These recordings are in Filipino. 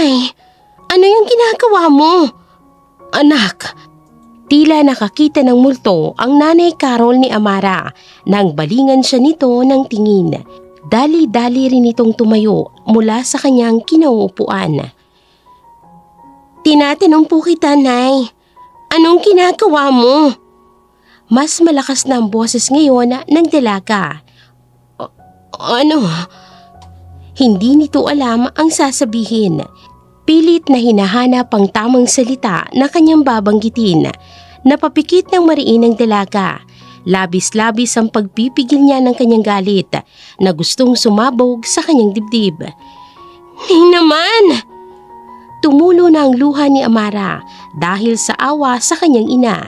Nay, ano yung ginagawa mo? Anak, tila nakakita ng multo ang Nanay Carol ni Amara nang balingan siya nito ng tingin. Dali-dali rin itong tumayo mula sa kanyang kinauupuan. Tinatanong po kita, Nay. Anong ginagawa mo? Mas malakas na ang boses ngayon ng dalaga. Ano? Hindi nito alam ang sasabihin. Pilit na hinahanap ang tamang salita na kanyang babanggitin. Napapikit ng mariin ng dalaga. Labis-labis ang pagpipigil niya ng kanyang galit na gustong sumabog sa kanyang dibdib. Nay naman! Tumulo na ang luha ni Amara dahil sa awa sa kanyang ina.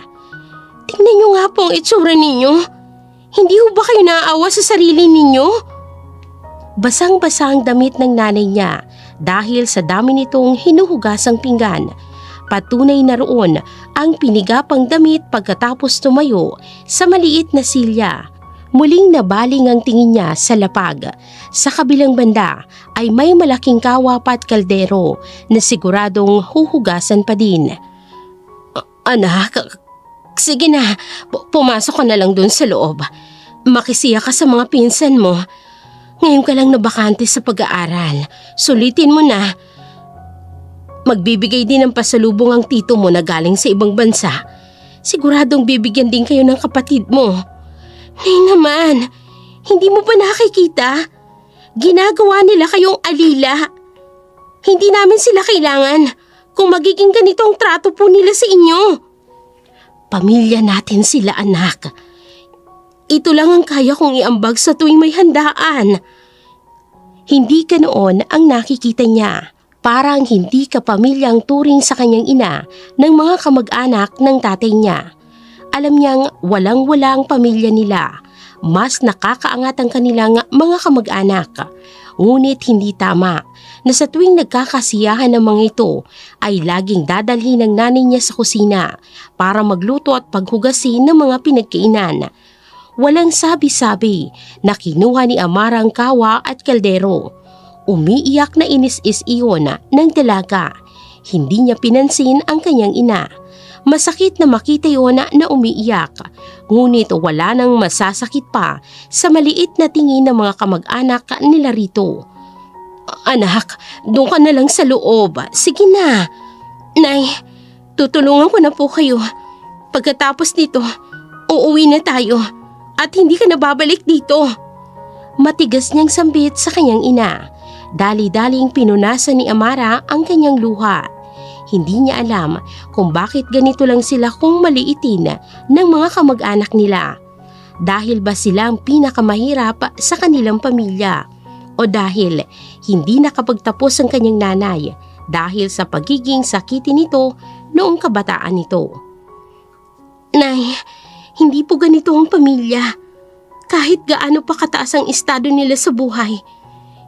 Tingnan niyo nga po ang itsura ninyo. Hindi ho ba kayo naaawa sa sarili ninyo? Basang-basa ang damit ng nanay niya dahil sa dami nitong hinuhugasang pinggan. Patunay na roon ang pinigapang damit pagkatapos tumayo sa maliit na silya. Muling nabaling ang tingin niya sa lapag. Sa kabilang banda ay may malaking kawa at kaldero na siguradong huhugasan pa din. Anak, sige na, pumasok ka na lang dun sa loob. Makisiya ka sa mga pinsan mo. Ngayon ka lang nabakante sa pag-aaral. Sulitin mo na. Magbibigay din ng pasalubong ang tito mo na galing sa ibang bansa. Siguradong bibigyan din kayo ng kapatid mo. Nay naman, hindi mo ba nakikita? Ginagawa nila kayong alila. Hindi namin sila kailangan kung magiging ganitong trato po nila sa inyo. Pamilya natin sila, anak. Ito lang ang kaya kong iambag sa tuwing may handaan. Hindi ka noon ang nakikita niya. Parang hindi ka pamilyang turing sa kanyang ina ng mga kamag-anak ng tatay niya. Alam niyang walang-wala ang pamilya nila. Mas nakakaangat ang kanilang mga kamag-anak. Ngunit hindi tama na sa tuwing nagkakasiyahan ng mga ito ay laging dadalhin ng nanay niya sa kusina para magluto at paghugasin ng mga pinagkainan. Walang sabi-sabi na kinuha ni Amara ang kawa at kaldero. Umiiyak na inis-is iyon ng dalaga. Hindi niya pinansin ang kanyang ina. Masakit na makita iyon na umiiyak. Ngunit wala nang masasakit pa sa maliit na tingin ng mga kamag-anak nila rito. Anak, doon ka na lang sa loob. Sige na. Nay, tutulungan ko na po kayo. Pagkatapos nito, uuwi na tayo at hindi ka na babalik dito. Matigas niyang sambit sa kanyang ina. Dali-daling pinunasan ni Amara ang kanyang luha. Hindi niya alam kung bakit ganito lang sila kung maliitin ng mga kamag-anak nila. Dahil ba sila ang pinakamahirap sa kanilang pamilya? O dahil hindi nakapagtapos ang kanyang nanay dahil sa pagiging sakitin nito noong kabataan nito? Nay, hindi po ganito ang pamilya. Kahit gaano pa kataas ang estado nila sa buhay,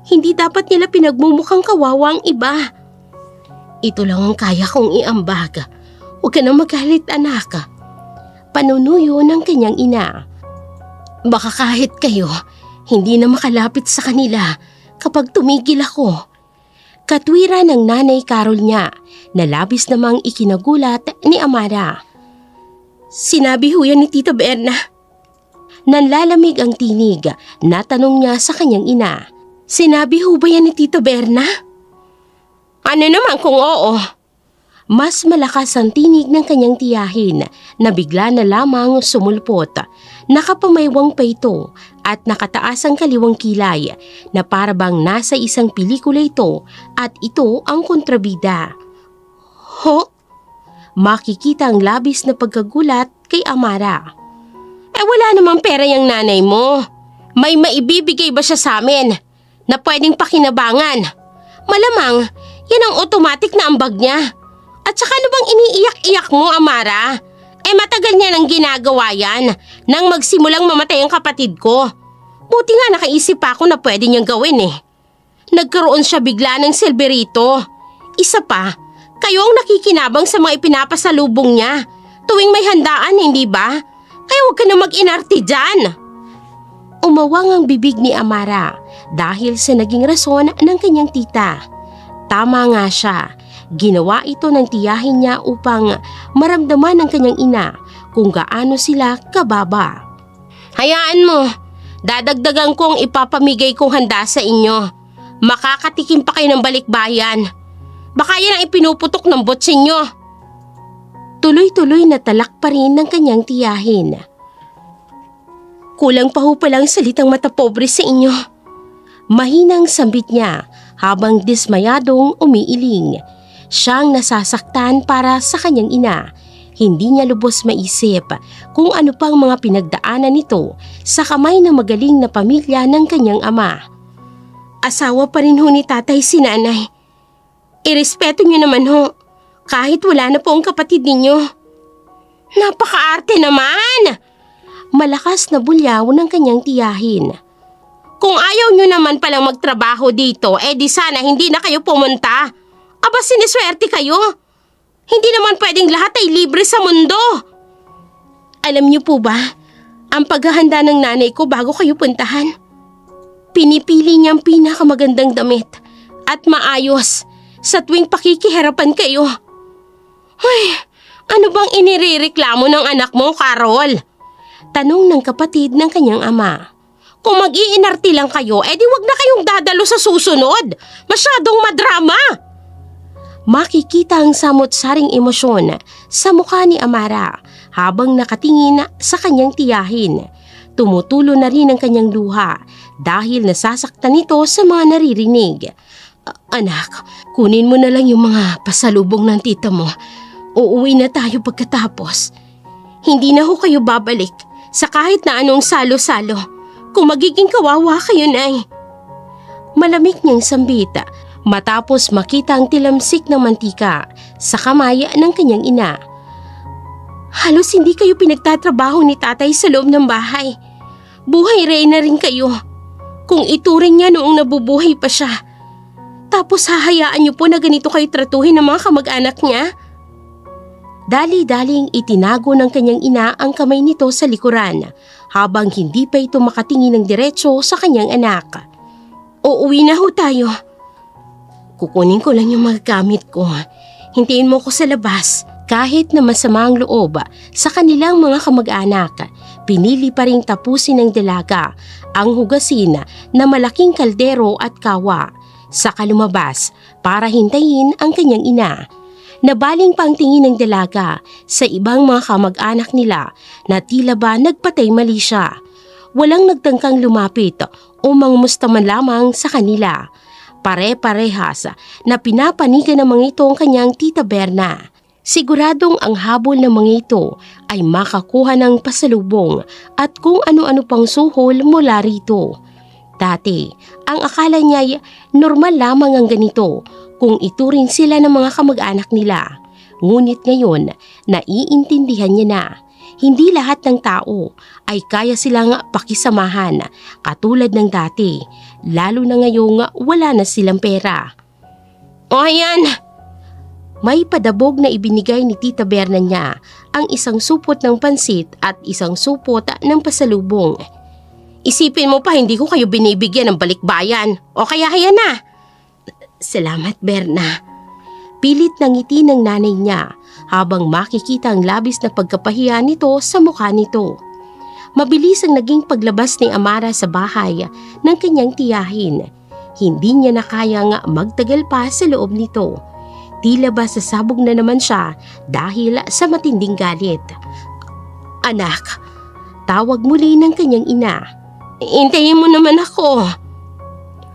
hindi dapat nila pinagmumukhang kawawa ang iba. Ito lang ang kaya kong iambag. Huwag ka nang magalit, anak. Panunuyo ng kanyang ina. Baka kahit kayo, hindi na makalapit sa kanila kapag tumigil ako. Katwiran ng Nanay Carol niya na labis namang ikinagulat ni Amara. Sinabi ho yan ni Tita Berna. Nanlalamig ang tinig na tanong niya sa kanyang ina. Sinabi ho ba yan ni Tita Berna? Ano naman kung oo? Mas malakas ang tinig ng kanyang tiyahin na bigla na lamang sumulpot. Nakapamaywang pa ito at nakataas ang kaliwang kilay na parabang nasa isang pelikula ito at ito ang kontrabida. Ho? Makikita ang labis na pagkagulat kay Amara. Wala namang pera yung nanay mo. May maibibigay ba siya sa amin na pwedeng pakinabangan? Malamang yan ang automatic na ambag niya. At saka ano bang iniiyak-iyak mo, Amara? Matagal niya nang ginagawa yan nang magsimulang mamatay ang kapatid ko. Buti nga nakaisip pa ako na pwede niyang gawin eh. Nagkaroon siya bigla ng silberito. Isa pa, kayo ang nakikinabang sa mga ipinapasalubong niya tuwing may handaan, hindi ba? Kaya huwag ka na mag-inarte dyan. Umawang ang bibig ni Amara dahil sa naging rason ng kanyang tita. Tama nga siya. Ginawa ito ng tiyahin niya upang maramdaman ng kanyang ina kung gaano sila kababa. Hayaan mo, dadagdagan kong ipapamigay kong handa sa inyo. Makakatikim pa kayo ng balikbayan. Baka yan ang ipinuputok ng botsin nyo. Tuloy-tuloy na talak pa rin ng kanyang tiyahin. Kulang pa ho palang salitang matapobre sa inyo. Mahinang sambit niya habang dismayadong umiiling. Siyang nasasaktan para sa kanyang ina. Hindi niya lubos maisip kung ano pang mga pinagdaanan nito sa kamay ng magaling na pamilya ng kanyang ama. Asawa pa rin ho ni tatay si nanay. Irespeto niyo naman ho, kahit wala na po ang kapatid ninyo. Napakaarte naman! Malakas na bulyaw ng kanyang tiyahin. Kung ayaw niyo naman palang magtrabaho dito, di sana hindi na kayo pumunta. Aba, siniswerte kayo. Hindi naman pwedeng lahat ay libre sa mundo. Alam niyo po ba, ang paghahanda ng nanay ko bago kayo puntahan, pinipili niyang pinakamagandang damit at maayos sa tuwing pakikiharapan kayo. Ay, ano bang inirereklamo ng anak mo, Carol? Tanong ng kapatid ng kanyang ama. Kung mag-iinarte lang kayo, di wag na kayong dadalo sa susunod. Masyadong madrama. Makikita ang samot-saring emosyon sa mukha ni Amara habang nakatingin sa kanyang tiyahin. Tumutulo na rin ang kanyang luha dahil nasasaktan ito sa mga naririnig. Anak, kunin mo na lang yung mga pasalubong ng tita mo. Uuwi na tayo pagkatapos. Hindi na ho kayo babalik sa kahit na anong salo-salo kung magiging kawawa kayo, Nay. Malamig niyang sambita matapos makita ang tilamsik ng mantika sa kamay ng kanyang ina. Halos hindi kayo pinagtatrabaho ni tatay sa loob ng bahay. Buhay reyna rin kayo. Kung ituring niya noong nabubuhay pa siya. Tapos hahayaan niyo po na ganito kayo tratuhin ng mga kamag-anak niya? Dali-daling itinago ng kanyang ina ang kamay nito sa likuran habang hindi pa ito makatingin ng diretso sa kanyang anak. Uuwi na ho tayo. Kukunin ko lang yung mga gamit ko. Hintayin mo ko sa labas. Kahit na masama ang loob sa kanilang mga kamag-anak, pinili pa ring tapusin ng dalaga ang hugasin na malaking kaldero at kawa. Saka lumabas para hintayin ang kanyang ina. Nabaling pa ang tingin ng dalaga sa ibang mga kamag-anak nila na tila ba nagpatay mali siya. Walang nagtangkang lumapit o mangumusta man lamang sa kanila. Pare-parehas na pinapanigan ng mga ito ang kanyang tita Berna. Siguradong ang habol ng mga ito ay makakuha ng pasalubong at kung ano-ano pang suhol mula rito. Dati, ang akala niya ay normal lamang ang ganito kung ituring sila ng mga kamag-anak nila. Ngunit ngayon, naiintindihan niya na hindi lahat ng tao ay kaya silang pakisamahan katulad ng dati, lalo na ngayong wala na silang pera. O ayan! May padabog na ibinigay ni Tita Berna niya ang isang supot ng pansit at isang supot ng pasalubong. Isipin mo pa hindi ko kayo binibigyan ng balikbayan o kaya hayan na. Salamat, Berna. Pilit ng ngiti ng nanay niya habang makikita ang labis na pagkapahiya nito sa mukha nito. Mabilis ang naging paglabas ni Amara sa bahay ng kanyang tiyahin. Hindi niya na kayang magtagal pa sa loob nito. Tila ba sasabog na naman siya dahil sa matinding galit. Anak, tawag muli ng kanyang ina. Hintayin mo naman ako.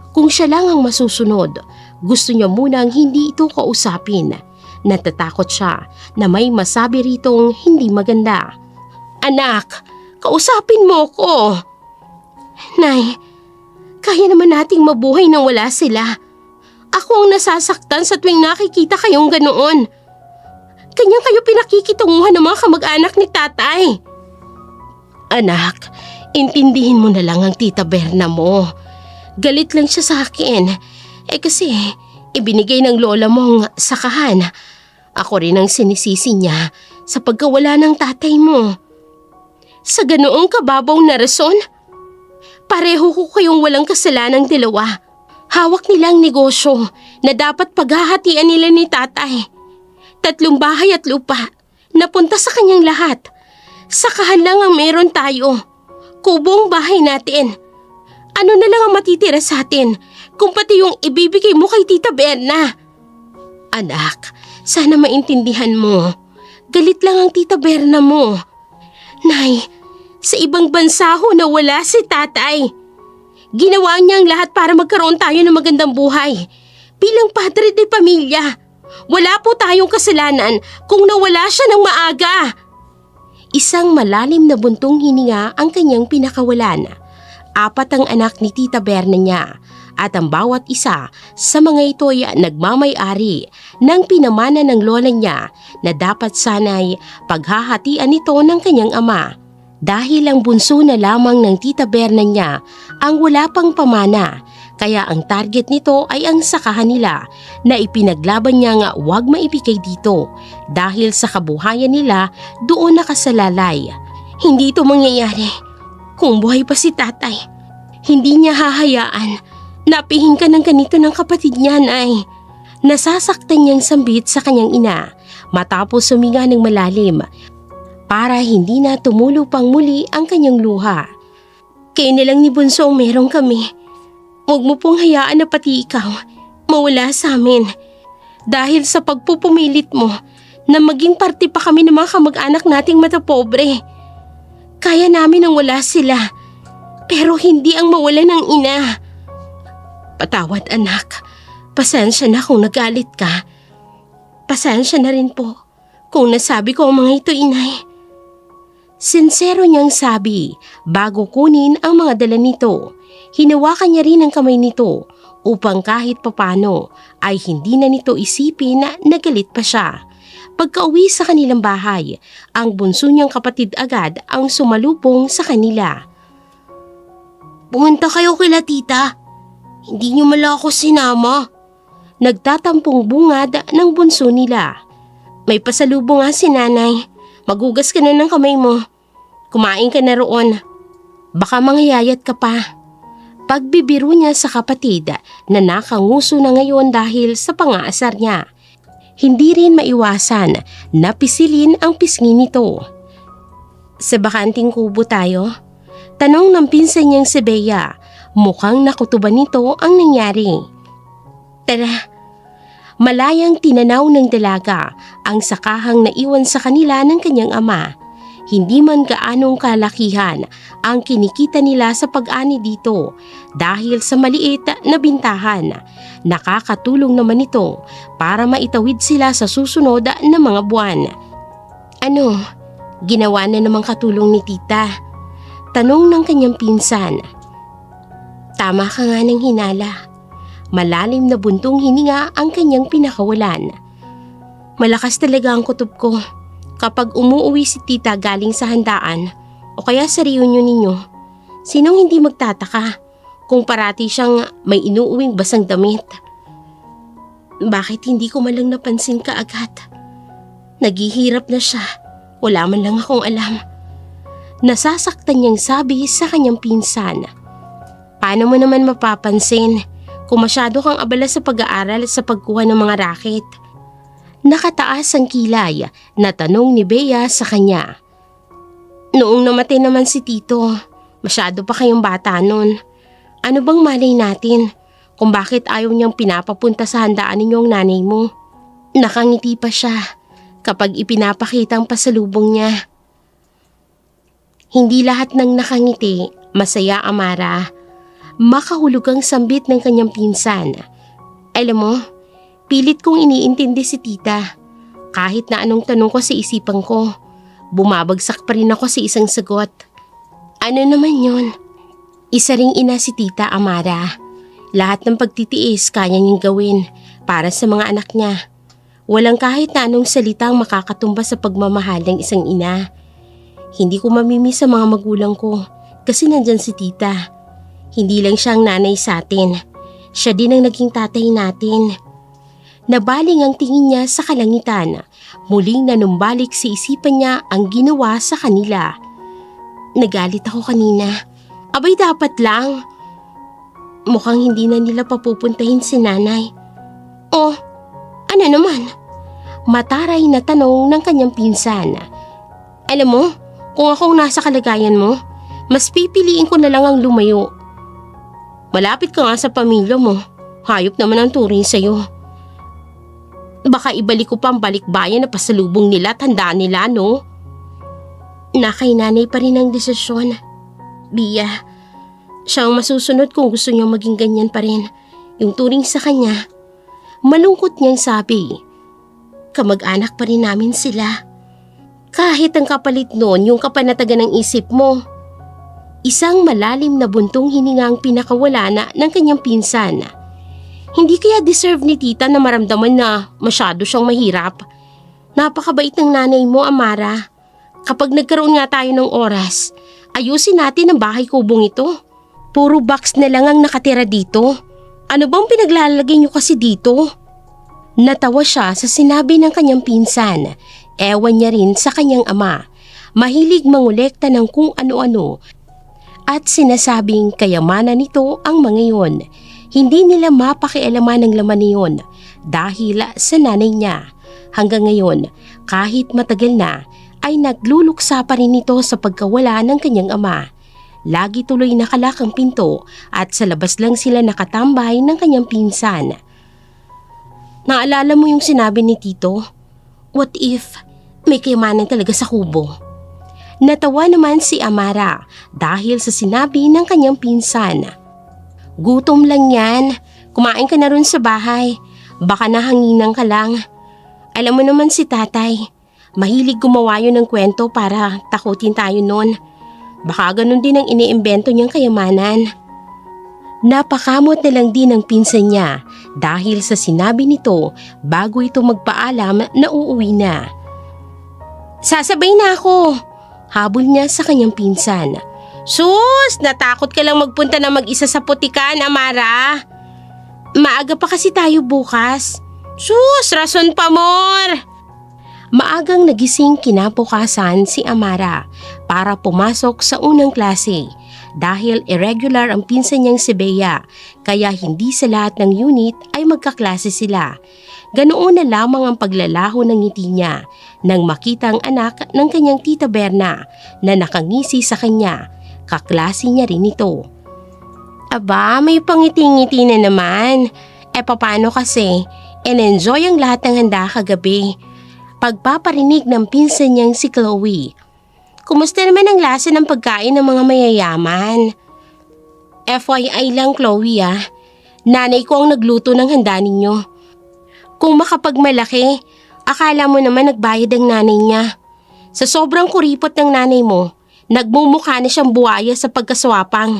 Kung siya lang ang masusunod, gusto niya munang hindi ito kausapin. Natatakot siya na may masabi ritong hindi maganda. Anak, kausapin mo ko. Nay, kaya naman nating mabuhay nang wala sila. Ako ang nasasaktan sa tuwing nakikita kayong ganoon. Kanya kayo pinakikitunguhan ng mga kamag-anak ni tatay. Anak, intindihin mo na lang ang tita Berna mo. Galit lang siya sa akin. Kasi ibinigay ng lola mong sakahan. Ako rin ang sinisisi niya sa pagkawala ng tatay mo. Sa ganoong kababaw na rason, pareho ko kayong walang kasalanang dalawa. Hawak nila ang negosyo na dapat paghahatian nila ni tatay. 3 bahay at lupa, napunta sa kanyang lahat. Sakahan lang ang meron tayo. Kubong bahay natin. Ano na lang ang matitira sa atin kung pati yung ibibigay mo kay Tita Berna? Anak, sana maintindihan mo. Galit lang ang Tita Berna mo. Nay, sa ibang bansa ho na wala si tatay. Ginawa niya ang lahat para magkaroon tayo ng magandang buhay. Bilang padre de pamilya, wala po tayong kasalanan kung nawala siya ng maaga. Isang malalim na buntong hininga ang kanyang pinakawalan. 4 ang anak ni Tita Berna niya at ang bawat isa sa mga ito ay nagmamay-ari ng pinamana ng lola niya na dapat sanay paghahatian ito ng kanyang ama. Dahil ang bunso na lamang ng Tita Berna niya ang wala pang pamana, kaya ang target nito ay ang sakahan nila na ipinaglaban niya nga huwag maibigay dito dahil sa kabuhayan nila doon nakasalalay. Hindi ito mangyayari kung buhay pa si tatay. Hindi niya hahayaan na apihin ka ng ganito ng kapatid niya, Nay. Nasasaktan niyang sambit sa kanyang ina matapos huminga ng malalim para hindi na tumulo pang muli ang kanyang luha. Kayo nilang ni Bunso ang meron kami. Huwag mo pong hayaan na pati ikaw mawala sa amin dahil sa pagpupumilit mo na maging parte pa kami ng mga kamag-anak nating matapobre. Kaya namin ang wala sila, pero hindi ang mawala ng ina. Patawad anak, pasensya na kung nagalit ka. Pasensya na rin po kung nasabi ko ang mga ito, inay. Sinsero niyang sabi bago kunin ang mga dala nito. Hinawakan niya rin ang kamay nito upang kahit papano ay hindi na nito isipin na nagalit pa siya. Pagka-uwi sa kanilang bahay, ang bunso niyang kapatid agad ang sumalubong sa kanila. Pumunta kayo kila tita. Hindi niyo mala ako sinama. Nagtatampong bungad ng bunso nila. May pasalubong nga si nanay. Magugas ka na ng kamay mo. Kumain ka na roon. Baka manghiyayat ka pa. Pagbibiro niya sa kapatid na nakanguso na ngayon dahil sa pangaasar niya. Hindi rin maiwasan na pisilin ang pisngi nito. Sa bakanting kubo tayo? Tanong ng pinsan niyang si Bea. Mukhang nakutuban nito ang nangyari. Tara. Malayang tinanaw ng dalaga ang sakahang naiwan sa kanila ng kanyang ama. Hindi man gaanong kalakihan ang kinikita nila sa pag-ani dito dahil sa maliit na bintahan. Nakakatulong naman ito para maitawid sila sa susunod na mga buwan. Ano, ginawa na namang katulong ni tita? Tanong ng kanyang pinsan. Tama ka nga ng hinala. Malalim na buntong hininga ang kanyang pinakawalan. Malakas talaga ang kutob ko. Kapag umuuwi si tita galing sa handaan o kaya sa reunion ninyo, sinong hindi magtataka kung parati siyang may inuuwing basang damit? Bakit hindi ko man lang napansin kaagad? Naghihirap na siya, wala man lang akong alam. Nasasaktan niyang sabi sa kanyang pinsan. Paano mo naman mapapansin kung masyado kang abala sa pag-aaral at sa pagkuha ng mga raket? Nakataas ang kilay na tanong ni Bea sa kanya. Noong namatay naman si tito, masyado pa kayong bata nun. Ano bang malay natin kung bakit ayaw niyang pinapapunta sa handaan ninyong nanay mo? Nakangiti pa siya kapag ipinapakita ang pasalubong niya. Hindi lahat ng nakangiti masaya, Amara. Makahulog ang sambit ng kanyang pinsan. Alam mo, pilit kong iniintindi si tita. Kahit na anong tanong ko sa isipan ko, bumabagsak pa rin ako sa isang sagot. Ano naman yun? Isa ring ina si tita, Amara. Lahat ng pagtitiis kaya niyang gawin para sa mga anak niya. Walang kahit na anong salitang makakatumba sa pagmamahal ng isang ina. Hindi ko mamimiss sa mga magulang ko kasi nandyan si tita. Hindi lang siyang nanay sa atin. Siya din ang naging tatay natin. Nabaling ang tingin niya sa kalangitan. Muling nanumbalik sa isipan niya ang ginawa sa kanila. Nagalit ako kanina. Abay dapat lang. mukhang hindi na nila papupuntahin si nanay. Oh, ano naman? Mataray na tanong ng kanyang pinsan. Alam mo, kung akong nasa kalagayan mo, mas pipiliin ko na lang ang lumayo. Malapit ka nga sa pamilya mo. Hayop naman ang turing sa'yo. Baka ibalik ko pa ang balikbayan na pasalubong nila at handaan nila, no? Na kay nanay pa rin ang desisyon. Bia, siya ang masusunod kung gusto niyang maging ganyan pa rin. Yung turing sa kanya. Malungkot niyang sabi. Kamag-anak pa rin namin sila. Kahit ang kapalit noon yung kapanatagan ng isip mo. Isang malalim na buntong hininga ang pinakawala na ng kanyang pinsan. Hindi kaya deserve ni tita na maramdaman na masyado siyang mahirap. Napakabait ng nanay mo, Amara. Kapag nagkaroon nga tayo ng oras, ayusin natin ang bahay kubong ito. Puro box na lang ang nakatira dito. Ano bang pinaglalagay niyo kasi dito? Natawa siya sa sinabi ng kanyang pinsan. Ewan niya rin sa kanyang ama. Mahilig mangolekta ng kung ano-ano. At sinasabing kayamanan nito ang mga iyon. Hindi nila mapakialaman ang laman niyon dahil sa nanay niya. Hanggang ngayon, kahit matagal na, ay nagluluksa pa rin ito sa pagkawala ng kanyang ama. Lagi tuloy nakalak ang pinto at sa labas lang sila nakatambay ng kanyang pinsan. Naalala mo yung sinabi ni Tito? What if may kayamanan talaga sa kubo? Natawa naman si Amara dahil sa sinabi ng kanyang pinsan. Gutom lang yan. Kumain ka na rin sa bahay. Baka nahanginan ka lang. Alam mo naman si tatay. Mahilig gumawa yun ng kwento para takutin tayo nun. Baka ganun din ang iniimbento niyang kayamanan. Napakamot na lang din ang pinsan niya dahil sa sinabi nito bago ito magpaalam na uuwi na. Sasabay na ako. Habol niya sa kanyang pinsan. Sus! Natakot ka lang magpunta na mag-isa sa putikan, Amara. Maaga pa kasi tayo bukas. Sus! Rason pa more! Maagang nagising kinabukasan si Amara para pumasok sa unang klase dahil irregular ang pinsan niyang si Bea kaya hindi sa lahat ng unit ay magkaklase sila. Ganoon na lamang ang paglalaho ng ngiti niya nang makita ang anak ng kanyang tita Berna na nakangisi sa kanya. Kaklase niya rin ito. Aba, may pangiti-ngiti na naman. Paano kasi? Enjoy ang lahat ng handa kagabi. Pagpaparinig ng pinsan niyang si Chloe. Kumusta naman ang lasa ng pagkain ng mga mayayaman? FYI lang, Chloe Nanay ko ang nagluto ng handa ninyo. Kung makapagmalaki, akala mo naman nagbayad ang nanay niya. Sa sobrang kuripot ng nanay mo, nagmumukha na siyang buwaya sa pagkaswapang.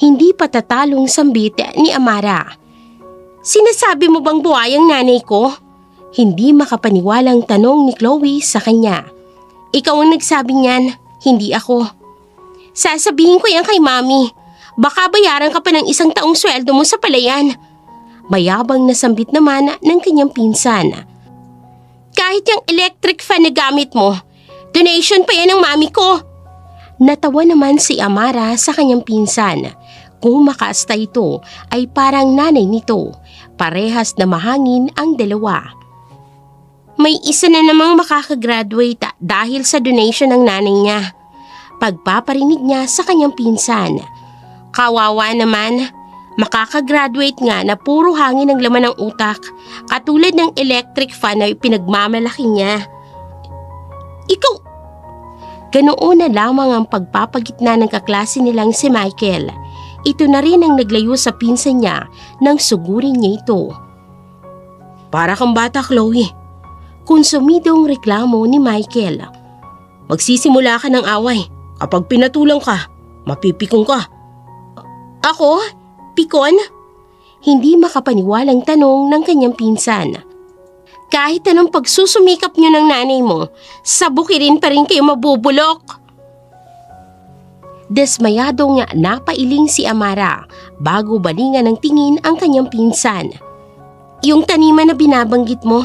Hindi pa tatalong sambit ni Amara. Sinasabi mo bang buwayang nanay ko? Hindi makapaniwalang tanong ni Chloe sa kanya. Ikaw ang nagsabi niyan, hindi ako. Sasabihin ko yan kay Mami. Baka bayaran ka pa ng 1 taong sweldo mo sa palayan. Mayabang na sambit naman ng kanyang pinsan. Kahit yung electric fan na gamit mo, donation pa yan ng mami ko. Natawa naman si Amara sa kanyang pinsan. Kung makaasta ito ay parang nanay nito. Parehas na mahangin ang dalawa. May isa na namang makakagraduate dahil sa donation ng nanay niya. Pagpaparinig niya sa kanyang pinsan. Kawawa naman. Makakagraduate nga na puro hangin ang laman ng utak, katulad ng electric fan na pinagmamalaki niya. Ikaw! Ganoon na lamang ang pagpapagitna ng kaklase nilang si Michael. Ito na rin ang naglayo sa pinsan niya nang sugurin niya ito. Para kang bata, Chloe. Konsumidong reklamo ni Michael. Magsisimula ka ng away. Kapag pinatulang ka, mapipikong ka. Ako? Pikon? Hindi makapaniwalang tanong ng kanyang pinsan. Kahit anong pagsusumikap niyo ng nanay mo, sabukirin pa rin kayo mabubulok. Desmayadong napailing si Amara bago balingan ng tingin ang kanyang pinsan. Yung taniman na binabanggit mo,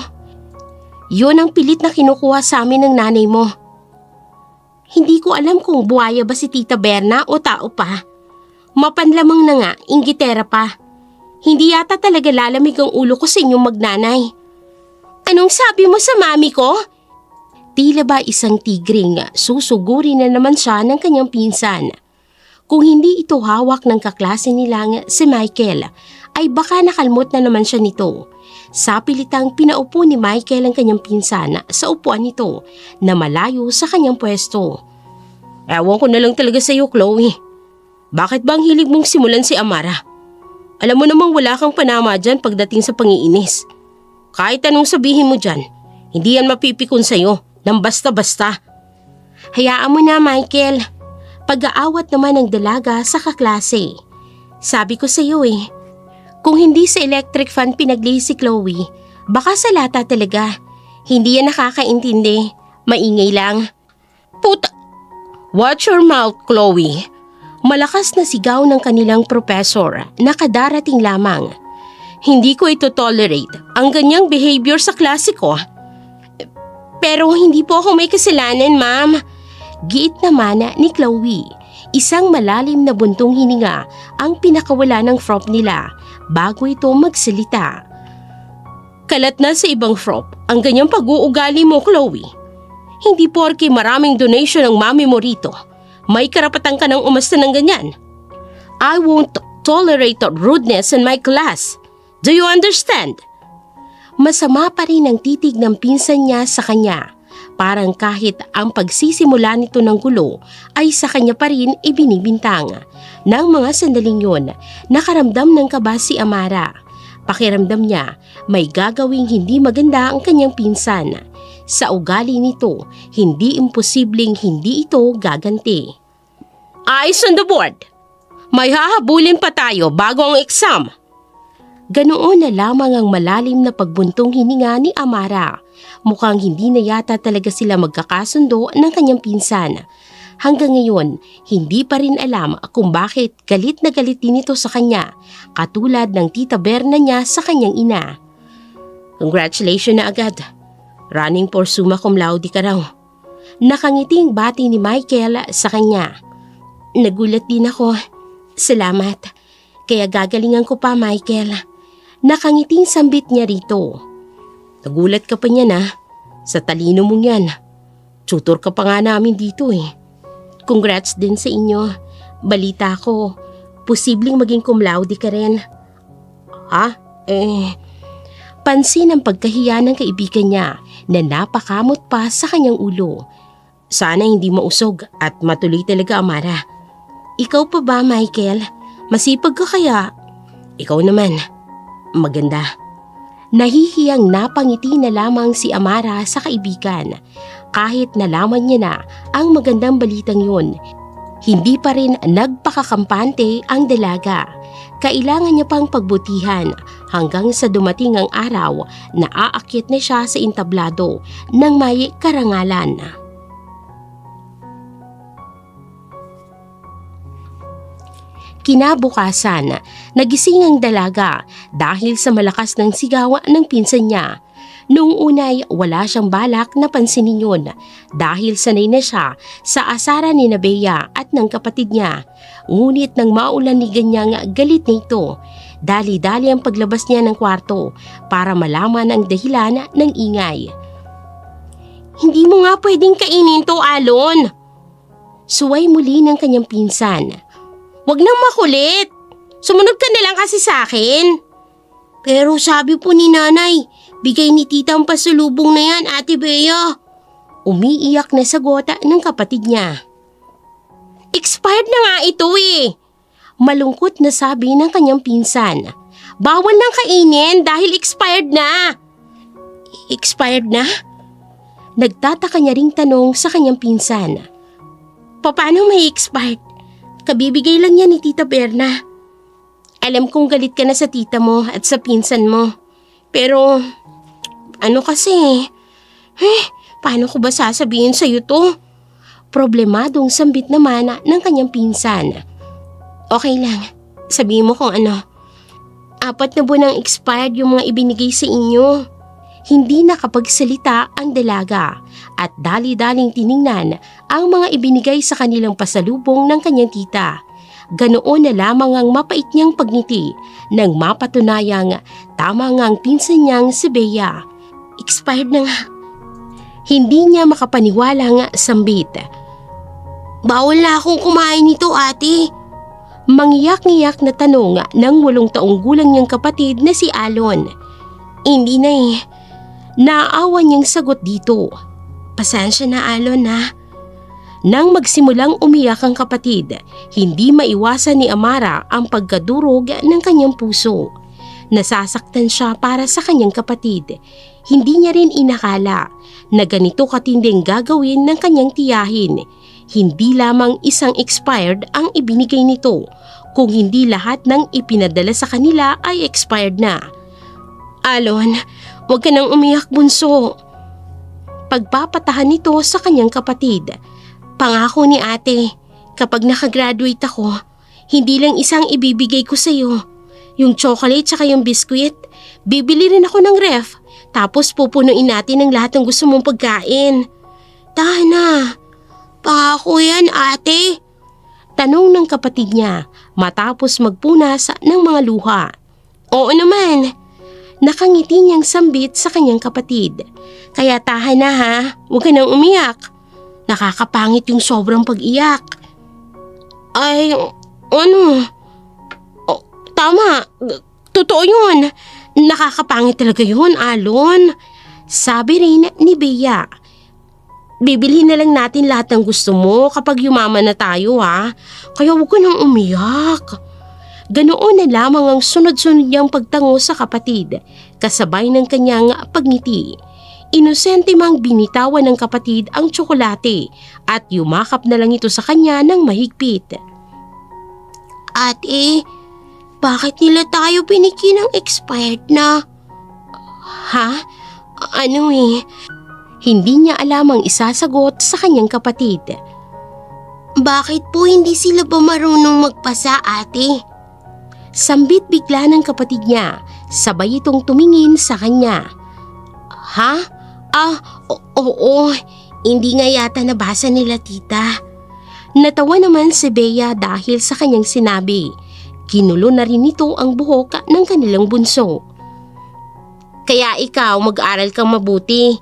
yun ang pilit na kinukuha sa amin ng nanay mo. Hindi ko alam kung buhaya ba si Tita Berna o tao pa. Mapanlamang na nga, inggitera pa. Hindi yata talaga lalamig ang ulo ko sa inyong magnanay. Anong sabi mo sa mami ko? Tila ba isang tigring, susuguri na naman siya ng kanyang pinsan. Kung hindi ito hawak ng kaklase nilang si Michael, ay baka nakalmot na naman siya nito. Sapilitang pinaupo ni Michael ang kanyang pinsan sa upuan nito na malayo sa kanyang pwesto. Ewan ko na lang talaga sa iyo, Chloe. Bakit bang hilig mong simulan si Amara? Alam mo namang wala kang panama dyan pagdating sa pangiinis. Kahit anong sabihin mo dyan, hindi yan mapipikon sa'yo nang basta-basta. Hayaan mo na, Michael. Pag-aawat naman ng dalaga sa kaklase. Sabi ko sa iyo kung hindi sa electric fan pinaglihi si Chloe, baka sa lata talaga. Hindi yan nakakaintindi. Maingay lang. Puta! Watch your mouth, Chloe. Malakas na sigaw ng kanilang professor na kadarating lamang. Hindi ko ito tolerate ang ganyang behavior sa klase ko. Pero hindi po ako may kasalanan, ma'am. Giit naman ni Chloe. Isang malalim na buntong hininga ang pinakawala ng frop nila bago ito magsalita. Kalat na sa ibang frop ang ganyang pag-uugali mo, Chloe. Hindi porke maraming donation ang mami mo rito, may karapatan ka ng umasta ng ganyan. I won't tolerate rudeness in my class. Do you understand? Masama pa rin ang titig ng pinsan niya sa kanya. Parang kahit ang pagsisimula nito ng gulo ay sa kanya pa rin ibinibintang. Nang mga sandaling yun, nakaramdam ng kaba si Amara. Pakiramdam niya may gagawing hindi maganda ang kanyang pinsan. Sa ugali nito, hindi imposibleng hindi ito gaganti. Eyes on the board! May hahabulin pa tayo bago ang exam! Ganoon na lamang ang malalim na pagbuntong hininga ni Amara. Mukhang hindi na yata talaga sila magkakasundo ng kanyang pinsan. Hanggang ngayon, hindi pa rin alam kung bakit galit na galit din ito sa kanya, katulad ng tita Berna niya sa kanyang ina. Congratulations na agad. Running for summa cum laude ka raw. Nakangiting bati ni Michael sa kanya. Nagulat din ako. Salamat. Kaya gagalingan ko pa, Michael. Nakangiting sambit niya rito. Nagulat ka pa niyan sa talino mong yan. Tutor ka pa nga namin dito Congrats din sa inyo. Balita ko, posibleng maging cum laude ka rin. Ha? Pansin ang pagkahiya ng kaibigan niya na napakamot pa sa kanyang ulo. Sana hindi mausog at matuloy talaga, Amara. Ikaw pa ba, Michael? Masipag ka kaya? Ikaw naman. Maganda. Nahihiyang napangiti na lamang si Amara sa kaibigan. Kahit nalaman niya na ang magandang balitang yun, hindi pa rin nagpakakampante ang dalaga. Kailangan niya pang pagbutihan hanggang sa dumating ang araw na aakyat na siya sa entablado ng may karangalan. Kinabukasan, nagising ang dalaga dahil sa malakas ng sigaw ng pinsan niya. Noong unay, wala siyang balak na pansinin yun dahil sanay na siya sa asara ni Bea at ng kapatid niya. Ngunit nang maulan ni ganyang galit nito, dali-dali ang paglabas niya ng kwarto para malaman ang dahilan ng ingay. Hindi mo nga pwedeng kainin to, Alon! Suway muli ng kanyang pinsan. Wag nang makulit! Sumunod ka na lang kasi sa akin. Pero sabi po ni nanay, bigay ni tita ang pasulubong na yan, Ate Bea. Umiiyak na sagot ng kapatid niya. Expired na nga ito Malungkot na sabi ng kanyang pinsan. Bawal nang kainin dahil expired na. Expired na? Nagtataka niya ring tanong sa kanyang pinsan. Paano may expired? Kabibigay lang yan ni Tita Berna. Alam kong galit ka na sa tita mo at sa pinsan mo. Pero, ano kasi? Paano ko ba sasabihin sa'yo to? Problemadong sambit naman ng kanyang pinsan. Okay lang, sabihin mo kung ano. 4 na buwan ang expired yung mga ibinigay sa inyo. Hindi nakapagsalita ang dalaga at dali-daling tiningnan ang mga ibinigay sa kanilang pasalubong ng kanyang tita. Ganoon na lamang ang mapait niyang pagngiti nang mapatunayang tama nga ang pinsan niyang si Bea. Expired na nga. Hindi niya makapaniwala nga sambit. Bawal na akong kumain nito, ate. Mangiyak-ngiyak na tanong ng 8 taong gulang niyang kapatid na si Alon. Hindi na eh. Naaawa niyang sagot dito. Pasensya na, Alon ha. Nang magsimulang umiyak ang kapatid, hindi maiwasan ni Amara ang pagkadurog ng kanyang puso. Nasasaktan siya para sa kanyang kapatid. Hindi niya rin inakala na ganito katinding gagawin ng kanyang tiyahin. Hindi lamang isang expired ang ibinigay nito, kung hindi lahat ng ipinadala sa kanila ay expired na. Alon, huwag ka nang umiyak, bunso. Pagpapatahan nito sa kanyang kapatid. Pangako ni ate, kapag nakagraduate ako, hindi lang isang ibibigay ko sa iyo. Yung chocolate tsaka yung biskwit, bibili rin ako ng ref. Tapos pupunuin natin ang lahat ng gusto mong pagkain. Tahan na. Pangako yan, ate. Tanong ng kapatid niya matapos magpunas ng mga luha. Oo naman. Nakangiti niyang sambit sa kanyang kapatid. Kaya tahan na ha, huwag ka nang umiyak. Nakakapangit yung sobrang pag-iyak. Ay, ano? Oh, tama, totoo yun. Nakakapangit talaga yun, Alon. Sabi rin ni Bea. Bibili na lang natin lahat ng gusto mo kapag yumaman na tayo ha. Kaya huwag ka nang umiyak. Ganoon na lamang ang sunod-sunod niyang pagtango sa kapatid, kasabay ng kanyang pagngiti. Inosente mang binitawan ng kapatid ang tsokolate at yumakap na lang ito sa kanya ng mahigpit. Ate, bakit nila tayo binigyan ng expired na? Ha? Ano eh? Hindi niya alam ang isasagot sa kanyang kapatid. Bakit po hindi sila ba marunong magpasa, ate? Sambit bigla ng kapatid niya, sabay itong tumingin sa kanya. Ha? Oo, hindi nga yata nabasa nila, tita. Natawa naman si Bea dahil sa kanyang sinabi. Kinulo na rin ito ang buhok ng kanilang bunso. Kaya ikaw mag-aral kang mabuti.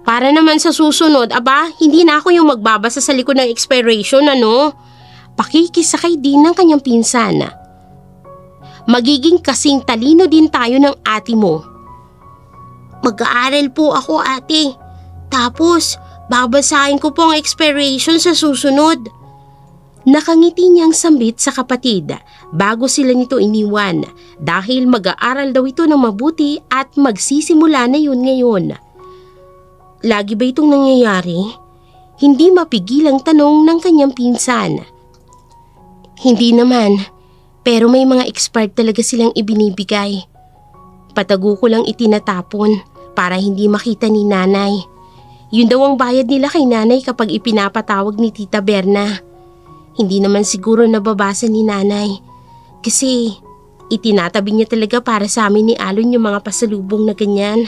Para naman sa susunod, hindi na ako yung magbabasa sa likod ng expiration, ano? Pakikisakay din ng kanyang pinsan. Magiging kasing talino din tayo ng ate mo. Mag-aaral po ako, ate. Tapos, babasahin ko po ang expiration sa susunod. Nakangiti niyang sambit sa kapatid bago sila nito iniwan dahil mag-aaral daw ito ng mabuti at magsisimula na yun ngayon. Lagi ba itong nangyayari? Hindi mapigilang tanong ng kanyang pinsan. Hindi naman, pero may mga expired talaga silang ibinibigay. Patago ko lang itinatapon para hindi makita ni nanay. Yun daw ang bayad nila kay nanay kapag ipinapatawag ni Tita Berna. Hindi naman siguro nababasa ni nanay kasi itinatabi niya talaga para sa amin ni Alon yung mga pasalubong na ganyan.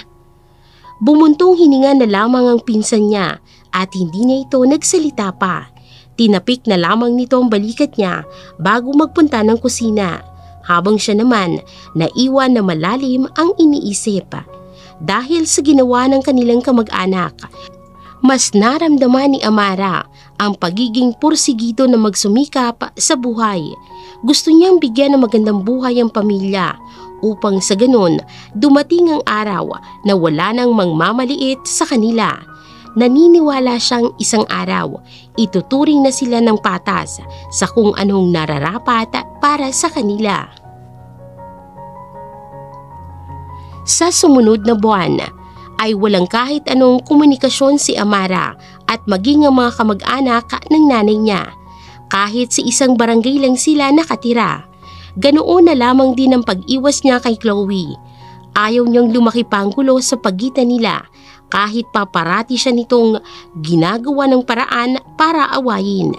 Bumuntong hininga na lamang ang pinsan niya at hindi niya ito nagsalita pa. Tinapik na lamang nito ang balikat niya bago magpunta ng kusina. Habang siya naman naiwan na malalim ang iniisip. Dahil sa ginawa ng kanilang kamag-anak, mas naramdaman ni Amara ang pagiging pursigido na magsumikap sa buhay. Gusto niyang bigyan ng magandang buhay ang pamilya upang sa ganon dumating ang araw na wala nang mangmamaliit sa kanila. Naniniwala siyang isang araw ituturing na sila ng patas sa kung anong nararapat para sa kanila. Sa sumunod na buwan ay walang kahit anong komunikasyon si Amara at maging ang mga kamag-anak ng nanay niya. Kahit sa isang barangay lang sila nakatira. Ganoon na lamang din ang pag-iwas niya kay Chloe. Ayaw niyang lumaki pa ang gulo sa pagitan nila kahit pa parati siya nitong ginagawa ng paraan para awayin.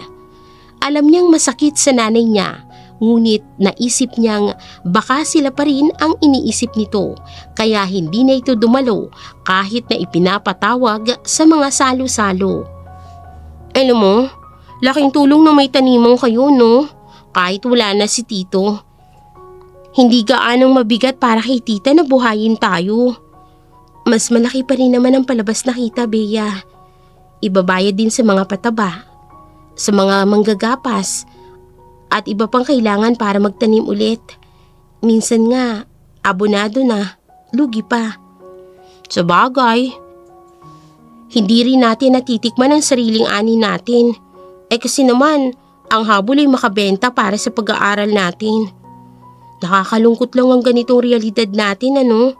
Alam niyang masakit sa nanay niya, ngunit naisip niyang baka sila pa rin ang iniisip nito kaya hindi na ito dumalo kahit na ipinapatawag sa mga salo-salo. Alam mo, laking tulong na may tanimong kayo, no? kahit wala na si Tito. Hindi gaanong mabigat para kay tita na buhayin tayo. Mas malaki pa rin naman ang palabas na kita, Bea. Ibabayad din sa mga pataba, sa mga manggagapas, at iba pang kailangan para magtanim ulit. Minsan nga, abonado na, lugi pa. Sa bagay, hindi rin natin natitikman ang sariling ani natin. Kasi naman, ang habol ay makabenta para sa pag-aaral natin. Nakakalungkot lang ang ganitong realidad natin, ano?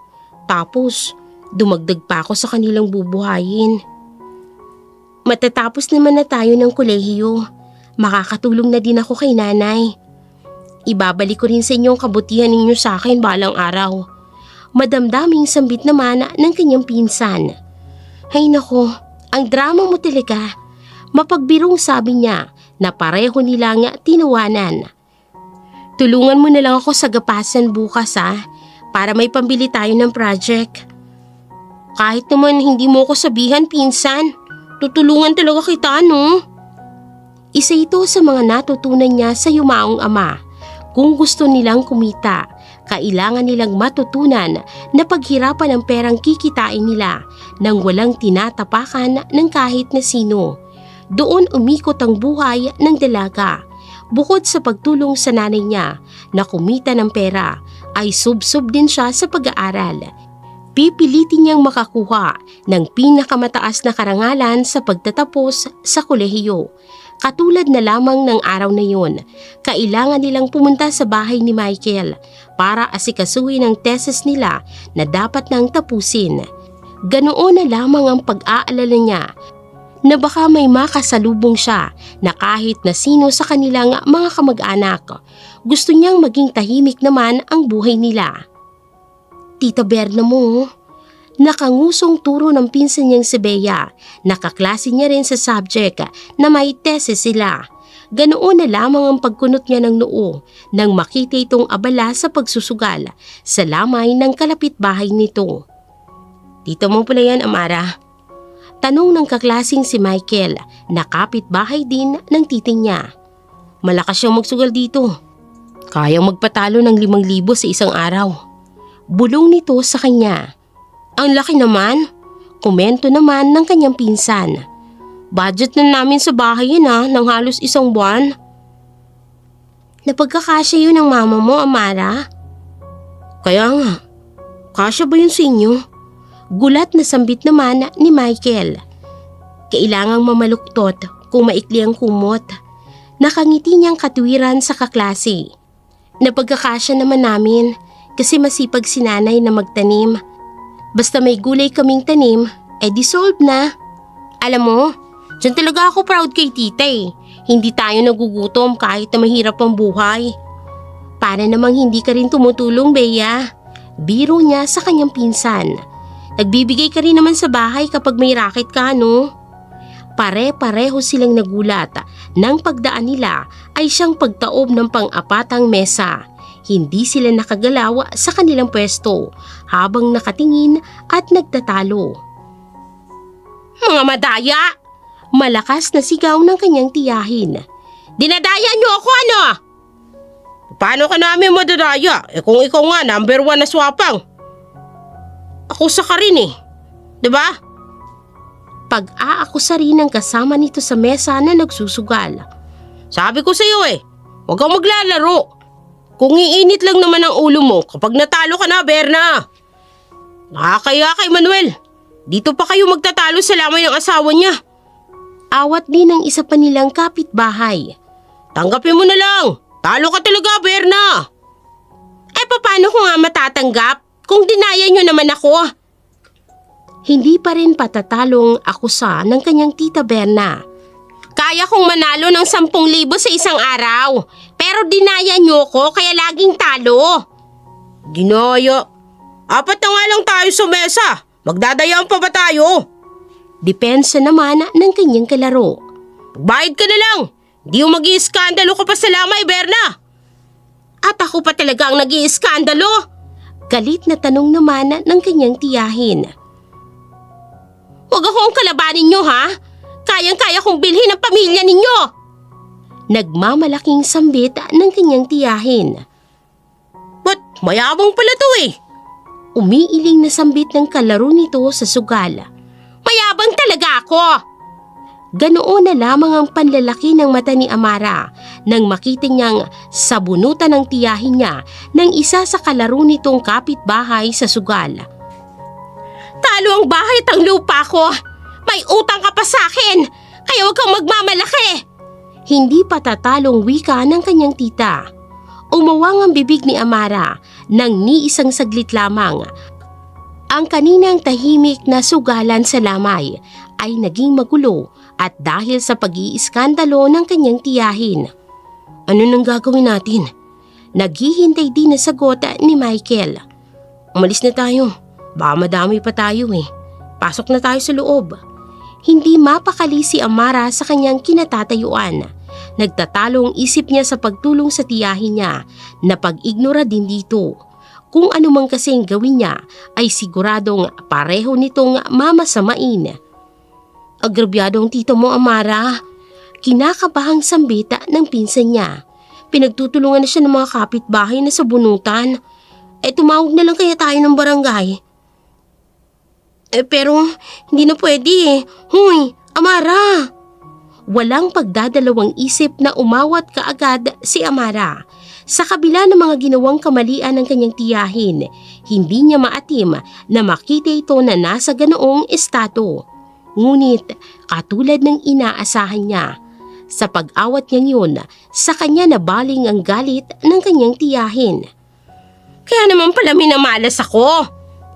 Tapos, dumagdag pa ako sa kanilang bubuhayin. Matatapos naman na tayo ng kolehiyo. Makakatulong na din ako kay nanay. Ibabalik ko rin sa inyo ang kabutihan ninyo sa akin balang araw. Madamdaming sambit naman ng kanyang pinsan. Hay nako, ang drama mo talaga. Mapagbirong sabi niya na pareho nilang tinawanan. Tulungan mo na lang ako sa gapasan bukas para may pambili tayo ng project. Kahit naman hindi mo ko sabihan, pinsan, tutulungan talaga kita, no? Isa ito sa mga natutunan niya sa yumaong ama. Kung gusto nilang kumita, kailangan nilang matutunan na paghirapan ang perang kikitain nila nang walang tinatapakan ng kahit na sino. Doon umikot ang buhay ng dalaga. Bukod sa pagtulong sa nanay niya na kumita ng pera, ay subsob din siya sa pag-aaral. Pipilitin niyang makakuha ng pinakamataas na karangalan sa pagtatapos sa kolehiyo. Katulad na lamang ng araw na yun, kailangan nilang pumunta sa bahay ni Michael para asikasuhin ang thesis nila na dapat nang tapusin. Ganoon na lamang ang pag-aalala niya na baka may makasalubong siya na kahit na sino sa kanilang mga kamag-anak. Gusto niyang maging tahimik naman ang buhay nila. Tita Berna mo, nakangusong turo ng pinsan niyang si Bea. Nakaklase niya rin sa subject na may thesis sila. Ganoon na lamang ang pagkunot niya ng noo nang makita itong abala sa pagsusugal sa lamay ng kalapit-bahay nito. Tito mo pala yan, Amara? Tanong ng kaklasing si Michael na kapit-bahay din ng titing niya. Malakas siyang magsugal dito. Kayang magpatalo ng 5,000 sa isang araw. Bulong nito sa kanya. Ang laki naman. Komento naman ng kanyang pinsan. Budget na namin sa bahay yan ng halos 1 buwan. Napagkakasya yun ng mama mo, Amara? Kaya nga, kasya ba yun sa inyo? Gulat na sambit naman ni Michael. Kailangang mamaluktot kung maikli ang kumot. Nakangiti niyang katwiran sa kaklase. Napagkakasya naman namin kasi masipag si nanay na magtanim. Basta may gulay kaming tanim, dissolve na. Alam mo, dyan talaga ako proud kay tita Hindi tayo nagugutom kahit na mahirap ang buhay. Para namang hindi ka rin tumutulong, Bea. Biro niya sa kanyang pinsan. Nagbibigay ka rin naman sa bahay kapag may racket ka, no? Pare-pareho silang nagulat nang pagdaan nila ay siyang pagtaob ng pang-apatang mesa. Hindi sila nakagalaw sa kanilang pwesto habang nakatingin at nagtatalo. Mga madaya! Malakas na sigaw ng kanyang tiyahin. Dinadaya niyo ako, ano? Paano ka namin madadaya? Kung ikaw nga number 1 na swapang. Ako sa ka rin diba? Pag-aakusa rin ang kasama nito sa mesa na nagsusugal. Sabi ko sa iyo huwag kang maglalaro. Kung iinit lang naman ang ulo mo kapag natalo ka na, Berna. Nakakaya kay Manuel. Dito pa kayo magtatalo sa lamay ng asawa niya. Awat din ng isa pa nilang kapitbahay. Tanggapin mo na lang. Talo ka talaga, Berna. Paano ko nga matatanggap? Kung dinaya niyo naman ako. Hindi pa rin patatalong akusa ng kanyang tita Berna. Kaya kong manalo ng 10,000 sa isang araw. Pero dinaya niyo ko kaya laging talo. Dinaya? 4 na nga lang tayo sa mesa. Magdadayaan pa ba tayo? Depensa naman ng kanyang kalaro. Bayad ka na lang. Di mo mag-iiskandalo ka pa sa lamay, Berna. At ako pa talaga ang nag-iiskandalo? Galit na tanong naman ng kanyang tiyahin. Huwag akong kalabanin nyo, ha? Kayang-kaya kong bilhin ang pamilya ninyo. nagmamalaking sambit ng kanyang tiyahin. Ba't mayabang pala to eh? Umiiling na sambit ng kalaro nito sa sugal. Mayabang talaga ako! Ganoon na lamang ang panlalaki ng mata ni Amara nang makita niyang sabunutan ng tiyahin niya ng isa sa kalaro nitong kapitbahay sa sugal. Talo ang bahay at ang lupa ko! May utang ka pa sa akin! Kaya huwag kang magmamalaki! Hindi patatalong wika ng kanyang tita. Umawang ang bibig ni Amara nang ni isang saglit lamang. Ang kaninang tahimik na sugalan sa lamay ay naging magulo at dahil sa pag-iiskandalo ng kanyang tiyahin. Ano nang gagawin natin? Naghihintay din na sagot ni Michael. Umalis na tayo. Baka madami pa tayo eh. Pasok na tayo sa loob. Hindi mapakali si Amara sa kanyang kinatatayuan. Nagtatalo ang isip niya sa pagtulong sa tiyahin niya na pag-ignora din dito. Kung ano man kasing gawin niya ay siguradong pareho nitong mamasamain. Agrabyado ang tito mo, Amara. Kinakabahang sambita ng pinsan niya. Pinagtutulungan na siya ng mga kapitbahay na sabunutan. Tumawag na lang kaya tayo ng barangay. Pero hindi na pwede eh. Huy, Amara! Walang pagdadalawang isip na umawat kaagad si Amara. Sa kabila ng mga ginawang kamalian ng kanyang tiyahin, hindi niya maatim na makita ito na nasa ganoong estado. Ngunit katulad ng inaasahan niya, sa pag-awat niya yun, sa kanya nabaling ang galit ng kanyang tiyahin. Kaya naman pala minamalas ako!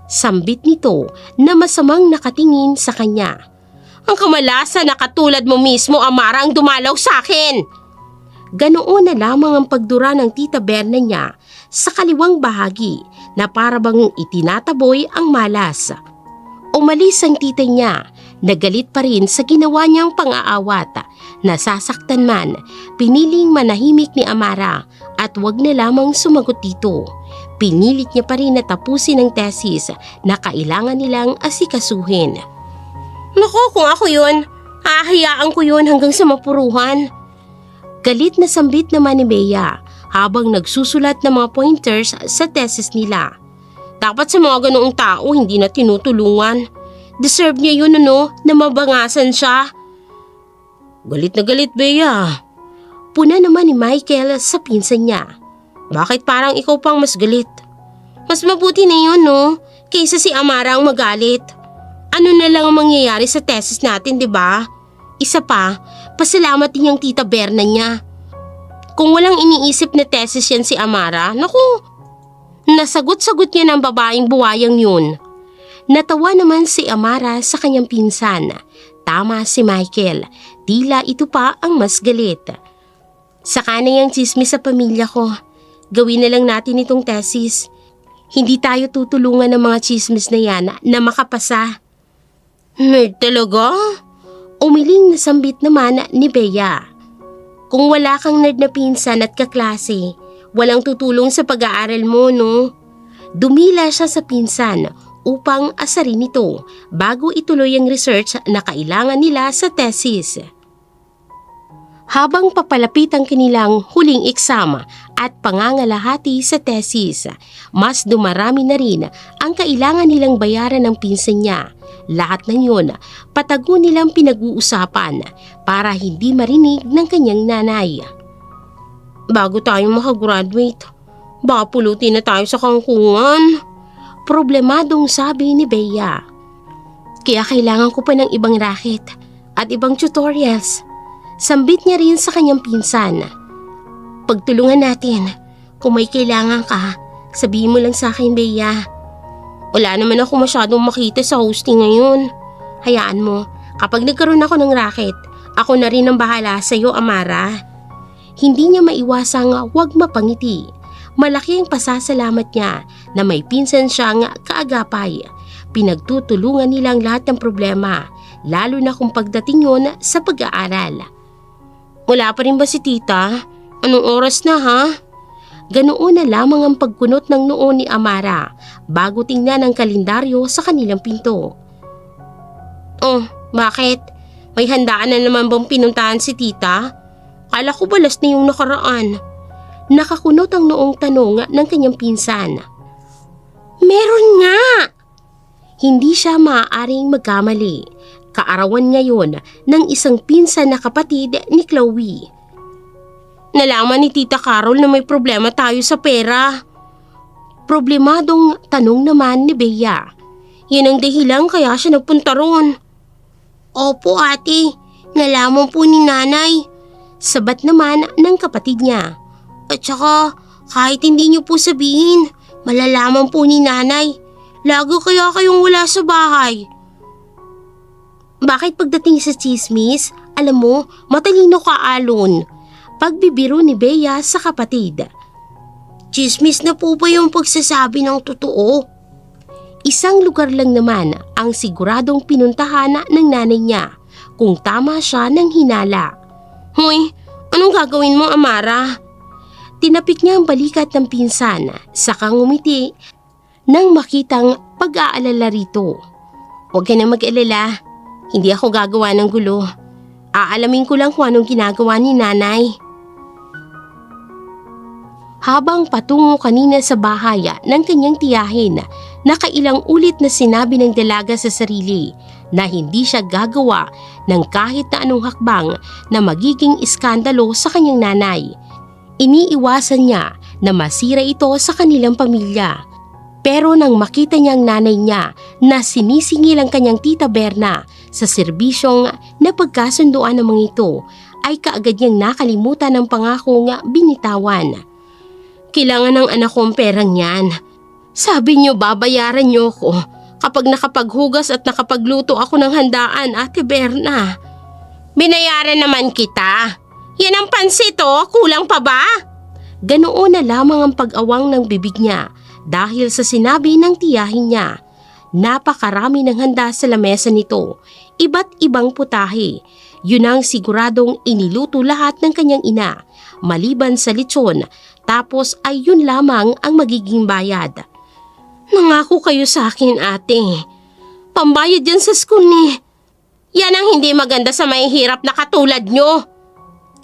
Sambit nito na masamang nakatingin sa kanya. Ang kamalasan na katulad mo mismo, Amara, ang dumalaw sa akin! Ganoon na lamang ang pagdura ng tita Berna niya sa kaliwang bahagi na parabang itinataboy ang malas. Umalis ang tita niya, nagalit pa rin sa ginawa niyang pang-aawat. Nasasaktan man, piniling manahimik ni Amara at wag na lamang sumagot dito. Pinilit niya pa rin na tapusin ang tesis na kailangan nilang asikasuhin. Naku, kung ako yun, hahayaan ko yun hanggang sa mapuruhan. Galit na sambit naman ni Bea habang nagsusulat ng mga pointers sa thesis nila. Dapat sa mga ganoong tao hindi na tinutulungan. Deserve niya yun na mabangasan siya. Galit na galit, Bea. Puna naman ni Michael sa pinsan niya. Bakit parang ikaw pang mas galit? Mas mabuti na yun kaysa si Amara ang magalit. Ano na lang ang mangyayari sa thesis natin, di ba? Isa pa, pasalamat din yung tita Berna niya. Kung walang iniisip na thesis yan si Amara, naku, nasagot-sagot niya ng babaeng buwayang yun. Natawa naman si Amara sa kanyang pinsan. Tama si Michael, tila ito pa ang mas galit. Saka na yung chismis sa pamilya ko. Gawin na lang natin itong thesis. Hindi tayo tutulungan ng mga chismis na yan na makapasa. Nerd talaga? Umiling na sambit naman ni Bea. Kung wala kang nerd na pinsan at kaklase, walang tutulong sa pag-aaral mo, no? Dumila siya sa pinsan upang asarin ito bago ituloy ang research na kailangan nila sa thesis. Habang papalapit ang kanilang huling eksama at pangangalahati sa thesis, mas dumarami na rin ang kailangan nilang bayaran ng pinsan niya. Lahat ng yun, patago nilang pinag-uusapan para hindi marinig ng kanyang nanay. Bago tayo makagraduate, baka pulutin na tayo sa kangkungan. Problemadong sabi ni Bea. Kaya kailangan ko pa ng ibang racket at ibang tutorials. Sambit niya rin sa kanyang pinsan. Pagtulungan natin. Kung may kailangan ka, sabihin mo lang sa akin, Bea. Wala naman ako masyadong makita sa hosting ngayon. Hayaan mo, kapag nagkaroon ako ng racket, ako na rin ang bahala sa iyo, Amara. Hindi niya maiwasang wag mapangiti. Malaki ang pasasalamat niya na may pinsan siyang kaagapay. Pinagtutulungan nilang lahat ng problema, lalo na kung pagdating yun sa pag-aaral. Wala pa rin ba si tita? Anong oras na, ha? Ganoon na lamang ang pagkunot ng noo ni Amara bago tingnan ang kalendaryo sa kanilang pinto. Oh, bakit? May handaan na naman bang pinuntahan si tita? Akala ko balas na yung nakaraan. Nakakunot ang noong tanong ng kanyang pinsan. Meron nga! Hindi siya maaaring magkamali. Kaarawan ngayon ng isang pinsan na kapatid ni Chloe. Nalaman ni Tita Carol na may problema tayo sa pera. Problemadong tanong naman ni Bea. Yan ang dahilan kaya siya nagpunta roon. Opo ate, nalaman po ni nanay. Sabat naman ng kapatid niya. At saka kahit hindi niyo po sabihin, malalaman po ni nanay. Lagi kaya kayong wala sa bahay. Bakit pagdating sa chismis, alam mo, matalino ka Alon? Pagbibiro ni Bea sa kapatid. Chismis na po ba yung pagsasabi ng totoo? Isang lugar lang naman ang siguradong pinuntahan ng nanay niya kung tama siya ng hinala. Hoy, anong gagawin mo Amara? Tinapik niya ang balikat ng pinsan, saka ngumiti nang makitang pag-aalala rito. Huwag ka na mag-alala, hindi ako gagawa ng gulo. Aalamin ko lang kung anong ginagawa ni nanay. Habang patungo kanina sa bahay ng kanyang tiyahin, nakailang ulit na sinabi ng dalaga sa sarili na hindi siya gagawa ng kahit na anong hakbang na magiging iskandalo sa kanyang nanay. Iniiwasan niya na masira ito sa kanilang pamilya. Pero nang makita niya ang nanay niya na sinisingil ang kanyang tita Berna sa serbisyong napagkasunduan ng mga ito, ay kaagad niyang nakalimutan ang pangakong binitawan. Kailangan ng anak ko ang perang yan. Sabi niyo babayaran niyo ko kapag nakapaghugas at nakapagluto ako ng handaan, Ate Berna. Binayaran naman kita. Yan ang pansit kulang pa ba? Ganoon na lamang ang pag-awang ng bibig niya dahil sa sinabi ng tiyahin niya. Napakarami ng handa sa lamesa nito, iba't ibang putahe. Yun ang siguradong iniluto lahat ng kanyang ina, maliban sa lechon, tapos ay yun lamang ang magiging bayad. Nangako kayo sa akin ate, pambayad yan sa school ni. Yan ang hindi maganda sa may hirap na katulad nyo.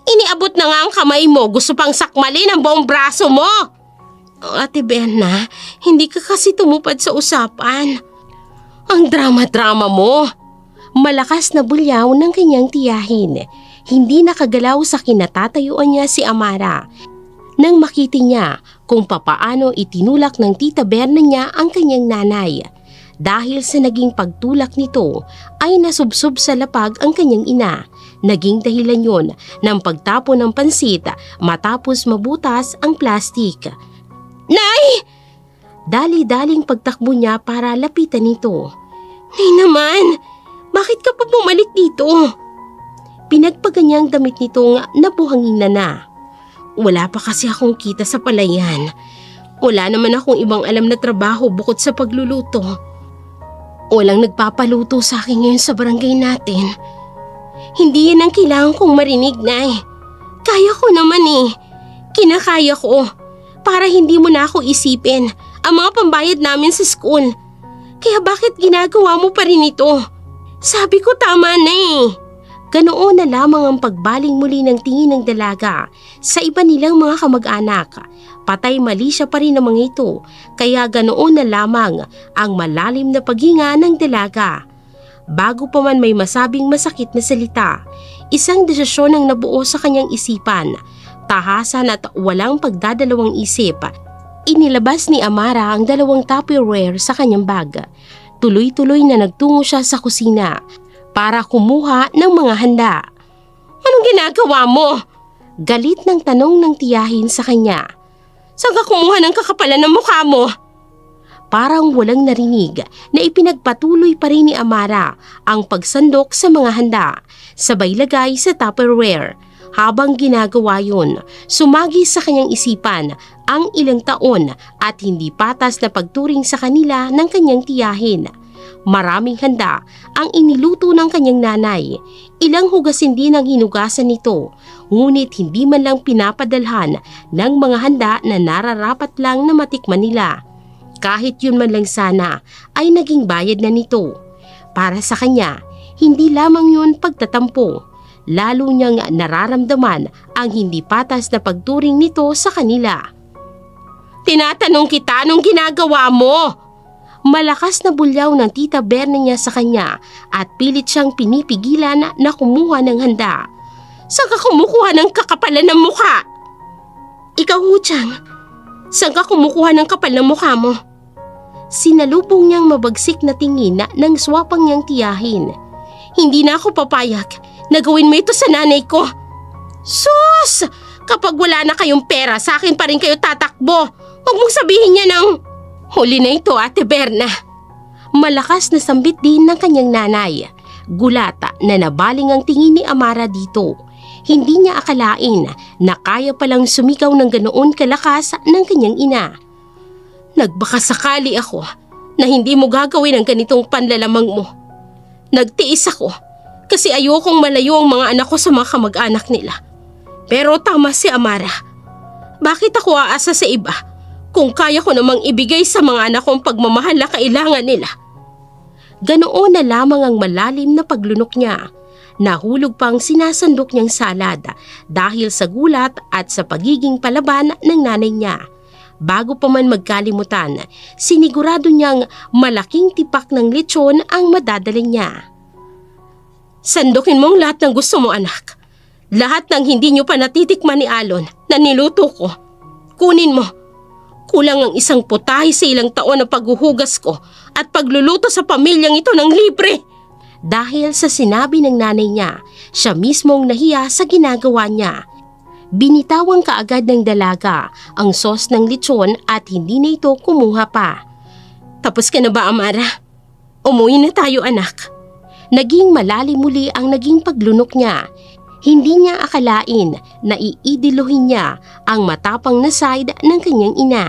Iniabot na nga ang kamay mo, gusto pang sakmalin ang buong braso mo. Ate Berna, hindi ka kasi tumupad sa usapan. Ang drama-drama mo. Malakas na bulyaw ng kanyang tiyahin. Hindi nakagalaw sa kinatatayuan niya si Amara. Nang makita niya kung papaano itinulak ng tita Berna niya ang kanyang nanay. Dahil sa naging pagtulak nito ay nasubsob sa lapag ang kanyang ina. Naging dahilan yon ng pagtapon ng pansit matapos mabutas ang plastik. Nay! Dali-daling pagtakbo niya para lapitan nito. Nay naman, bakit ka pa bumalik dito? Pinagpaganyang damit nitong nabuhangin na. Wala pa kasi akong kita sa palayan. Wala naman akong ibang alam na trabaho bukod sa pagluluto. Walang nagpapaluto sa akin ngayon sa barangay natin. Hindi yan ang kailangan kong marinig, Nay. Kaya ko naman Kinakaya ko. Para hindi mo na ako isipin ang mga pambayad namin sa school. Kaya bakit ginagawa mo pa rin ito? Sabi ko tama na Ganoon na lamang ang pagbaling muli ng tingin ng dalaga sa iba nilang mga kamag-anak. Patay mali siya pa rin ng mga ito, kaya ganoon na lamang ang malalim na paghinga ng dalaga. Bago pa man may masabing masakit na salita, isang desisyon ang nabuo sa kanyang isipan. Tahasan at walang pagdadalawang isip, inilabas ni Amara ang 2 Tupperware sa kanyang bag. Tuloy-tuloy na nagtungo siya sa kusina para kumuha ng mga handa. Anong ginagawa mo? Galit ng tanong ng tiyahin sa kanya. Saan ka kumuha ng kakapalan ng mukha mo? Parang walang narinig na ipinagpatuloy pa rin ni Amara ang pagsandok sa mga handa, sabay lagay sa Tupperware. Habang ginagawa yun, sumagi sa kanyang isipan ang ilang taon at hindi patas na pagturing sa kanila ng kanyang tiyahin. Maraming handa ang iniluto ng kanyang nanay. Ilang hugasin din ang hinugasan nito, ngunit hindi man lang pinapadalhan ng mga handa na nararapat lang na matikman nila. Kahit yun man lang sana ay naging bayad na nito. Para sa kanya, hindi lamang yun pagtatampo. lalo niyang nararamdaman ang hindi patas na pagturing nito sa kanila. Tinatanong kita anong ginagawa mo? Malakas na bulyaw ng Tita Berna niya sa kanya at pilit siyang pinipigilan na kumuha ng handa. Saan ka kumukuha ng kakapalan ng mukha? Ikaw, Huchang, saan ka kumukuha ng kapal ng mukha mo? Sinalubong niyang mabagsik na tingin ng swapang niyang tiyahin. Hindi na ako papayag na gawin mo ito sa nanay ko. Sus! Kapag wala na kayong pera, sa akin pa rin kayo tatakbo. Huwag mong sabihin niya ng... Huli na ito, Ate Berna. Malakas na sambit din ng kanyang nanay. Gulata na nabaling ang tingin ni Amara dito. Hindi niya akalain na kaya palang sumigaw ng ganoon kalakas ng kanyang ina. Nagbakasakali ako na hindi mo gagawin ang ganitong panlalamang mo. Nagtiis ako kasi ayokong malayo ang mga anak ko sa mga kamag-anak nila. Pero tama si Amara. Bakit ako aasa sa iba kung kaya ko namang ibigay sa mga anak kong pagmamahal na kailangan nila? Ganoon na lamang ang malalim na paglunok niya. Nahulog pang sinasandok niyang salad dahil sa gulat at sa pagiging palaban ng nanay niya. Bago pa man magkalimutan, sinigurado niyang malaking tipak ng lechon ang madadala niya. Sandukin mo ang lahat ng gusto mo, anak. Lahat ng hindi niyo pa natitikman ni Alon na niluto ko. Kunin mo. Kulang ang isang putahe sa ilang taon na paghuhugas ko at pagluluto sa pamilyang ito ng libre. Dahil sa sinabi ng nanay niya, siya mismong nahiya sa ginagawa niya. Binitawang kaagad ng dalaga ang sauce ng lechon at hindi na ito kumuha pa. Tapos ka na ba, Amara? Umuwi na tayo, anak. Naging malalim muli ang naging paglunok niya. Hindi niya akalain na iidiluhin niya ang matapang na side ng kanyang ina.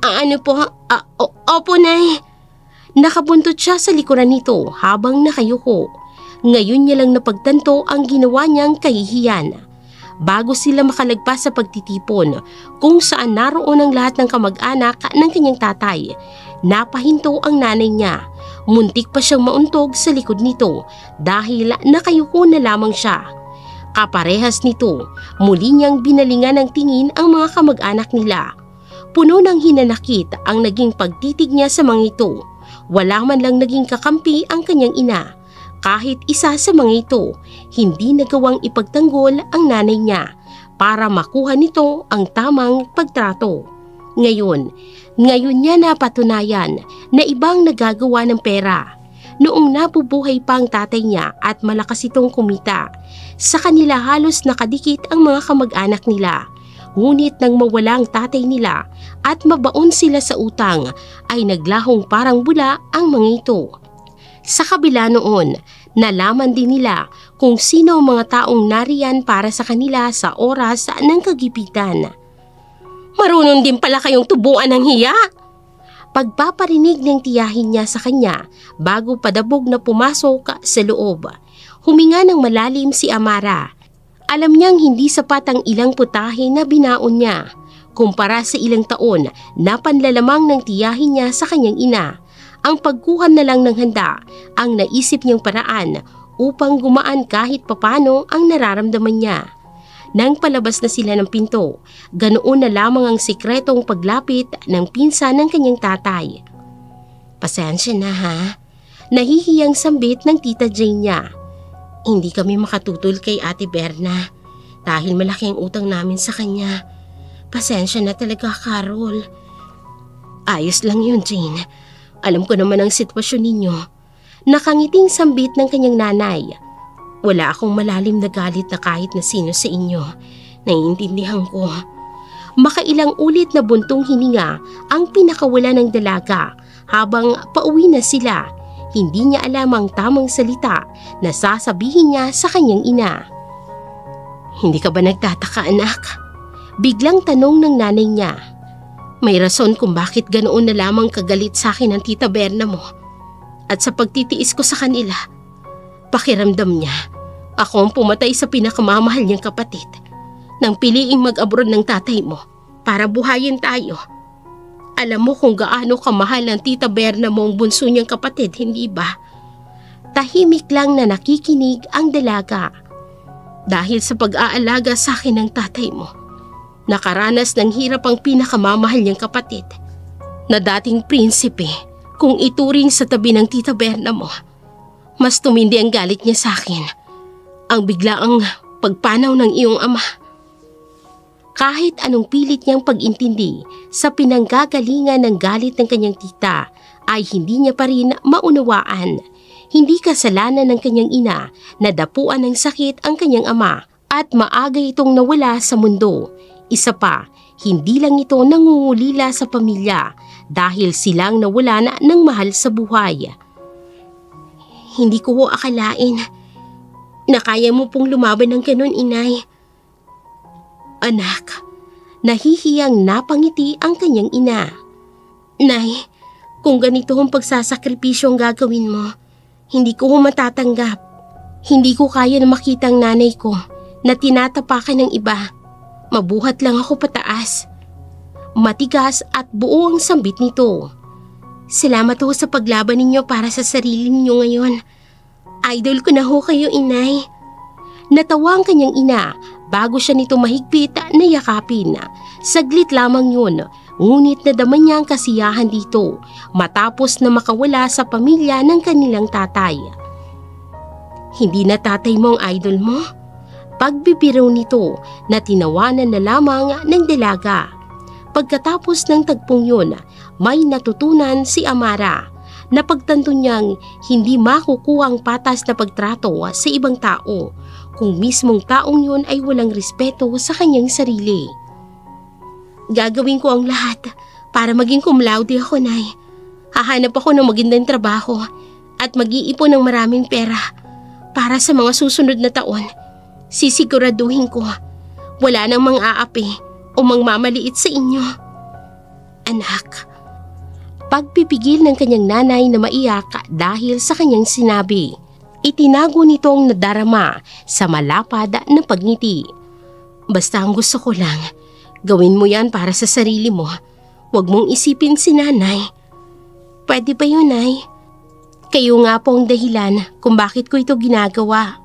Ano po? Opo, Nay. Nakabuntot siya sa likuran nito habang nakayuko. Ngayon niya lang napagtanto ang ginawa niyang kahihiyan. Bago sila makalagpas sa pagtitipon kung saan naroon ang lahat ng kamag-anak ng kanyang tatay, napahinto ang nanay niya. Muntik pa siyang mauntog sa likod nito dahil nakayuko na lamang siya. Kaparehas nito, muli niyang binalingan ng tingin ang mga kamag-anak nila. Puno ng hinanakit ang naging pagtitig niya sa mga ito. Wala man lang naging kakampi ang kanyang ina. Kahit isa sa mga ito, hindi nagawang ipagtanggol ang nanay niya para makuha nito ang tamang pagtrato. Ngayon niya napatunayan na ibang nagagawa ng pera. Noong nabubuhay pa ang tatay niya at malakas itong kumita, sa kanila halos nakadikit ang mga kamag-anak nila. Ngunit nang mawala ang tatay nila at mabaon sila sa utang, ay naglahong parang bula ang mga ito. Sa kabila noon, nalaman din nila kung sino ang mga taong nariyan para sa kanila sa oras ng kagipitan. Marunong din pala kayong tubuan ng hiya. Pagpaparinig ng tiyahin niya sa kanya bago padabog na pumasok sa loob. Huminga ng malalim si Amara. Alam niyang hindi sapat ang ilang putahe na binaon niya. Kumpara sa ilang taon na panlalamang ng tiyahin niya sa kanyang ina. Ang pagkuha na lang ng handa ang naisip niyang paraan upang gumaan kahit papano ang nararamdaman niya. Nang palabas na sila ng pinto, ganoon na lamang ang sikretong paglapit ng pinsan ng kanyang tatay. Pasensya na ha, nahihiyang sambit ng Tita Jane niya. Hindi kami makatutol kay Ate Berna dahil malaki ang utang namin sa kanya. Pasensya na talaga, Carol. Ayos lang yun, Jane. Alam ko naman ang sitwasyon ninyo. Nakangiting sambit ng kanyang nanay. Wala akong malalim na galit na kahit na sino sa inyo. Naiintindihan ko. Makailang ulit na buntong hininga ang pinakawala ng dalaga habang pauwi na sila. Hindi niya alam ang tamang salita na sasabihin niya sa kanyang ina. Hindi ka ba nagtataka, anak? Biglang tanong ng nanay niya. May rason kung bakit ganoon na lamang kagalit sa akin ang Tita Berna mo. At sa pagtitiis ko sa kanila, pakiramdam niya, ako ang pumatay sa pinakamamahal niyang kapatid nang piliing mag-abroad ng tatay mo para buhayin tayo. Alam mo kung gaano kamahal ang Tita Berna mo ang bunso niyang kapatid, hindi ba? Tahimik lang na nakikinig ang dalaga. Dahil sa pag-aalaga sa akin ng tatay mo, nakaranas ng hirap ang pinakamamahal niyang kapatid na dating prinsipe kung ituring sa tabi ng Tita Berna mo. Mas tumindi ang galit niya sa akin, ang biglaang pagpanaw ng iyong ama. Kahit anong pilit niyang pag-intindi sa pinanggagalingan ng galit ng kanyang tita, ay hindi niya pa rin maunawaan. Hindi kasalanan ng kanyang ina na dapuan ng sakit ang kanyang ama at maaga itong nawala sa mundo. Isa pa, hindi lang ito nangungulila sa pamilya dahil silang nawala na ng mahal sa buhay. Hindi ko akalain na kaya mo pong lumaban ng ganun, inay. Anak, nahihiyang napangiti ang kanyang ina. Nay, kung ganito ang pagsasakripisyo ang gagawin mo, hindi ko matatanggap. Hindi ko kaya na makita ang nanay ko na tinatapakan ng iba. Mabuhat lang ako pataas. Matigas at buo ang sambit nito. Salamat ho sa paglaban ninyo para sa sarili ninyo ngayon. Idol ko na ho kayo, inay. Natawa ang kanyang ina bago siya nito mahigpit na yakapin. Saglit lamang yun, ngunit nadama niya ang kasiyahan dito matapos na makawala sa pamilya ng kanilang tatay. Hindi na tatay mo ang idol mo? Pagbibiro nito na tinawanan na lamang ng dalaga. Pagkatapos ng tagpong yun, may natutunan si Amara na pagtanto niyang hindi makukuha ang patas na pagtrato sa ibang tao kung mismong taong yun ay walang respeto sa kanyang sarili. Gagawin ko ang lahat para maging cum laude ako, nay. Hahanap ako ng magandang trabaho at mag-iipon ng maraming pera para sa mga susunod na taon. Sisiguraduhin ko wala nang mang-aapi o mangmamaliit sa inyo. Anak, pagpipigil ng kanyang nanay na maiyak dahil sa kanyang sinabi, itinago nitong nadarama sa malapad na pagngiti. Basta ang gusto ko lang, gawin mo yan para sa sarili mo. Huwag mong isipin si nanay. Pwede ba yun, nay? Kayo nga po ang dahilan kung bakit ko ito ginagawa.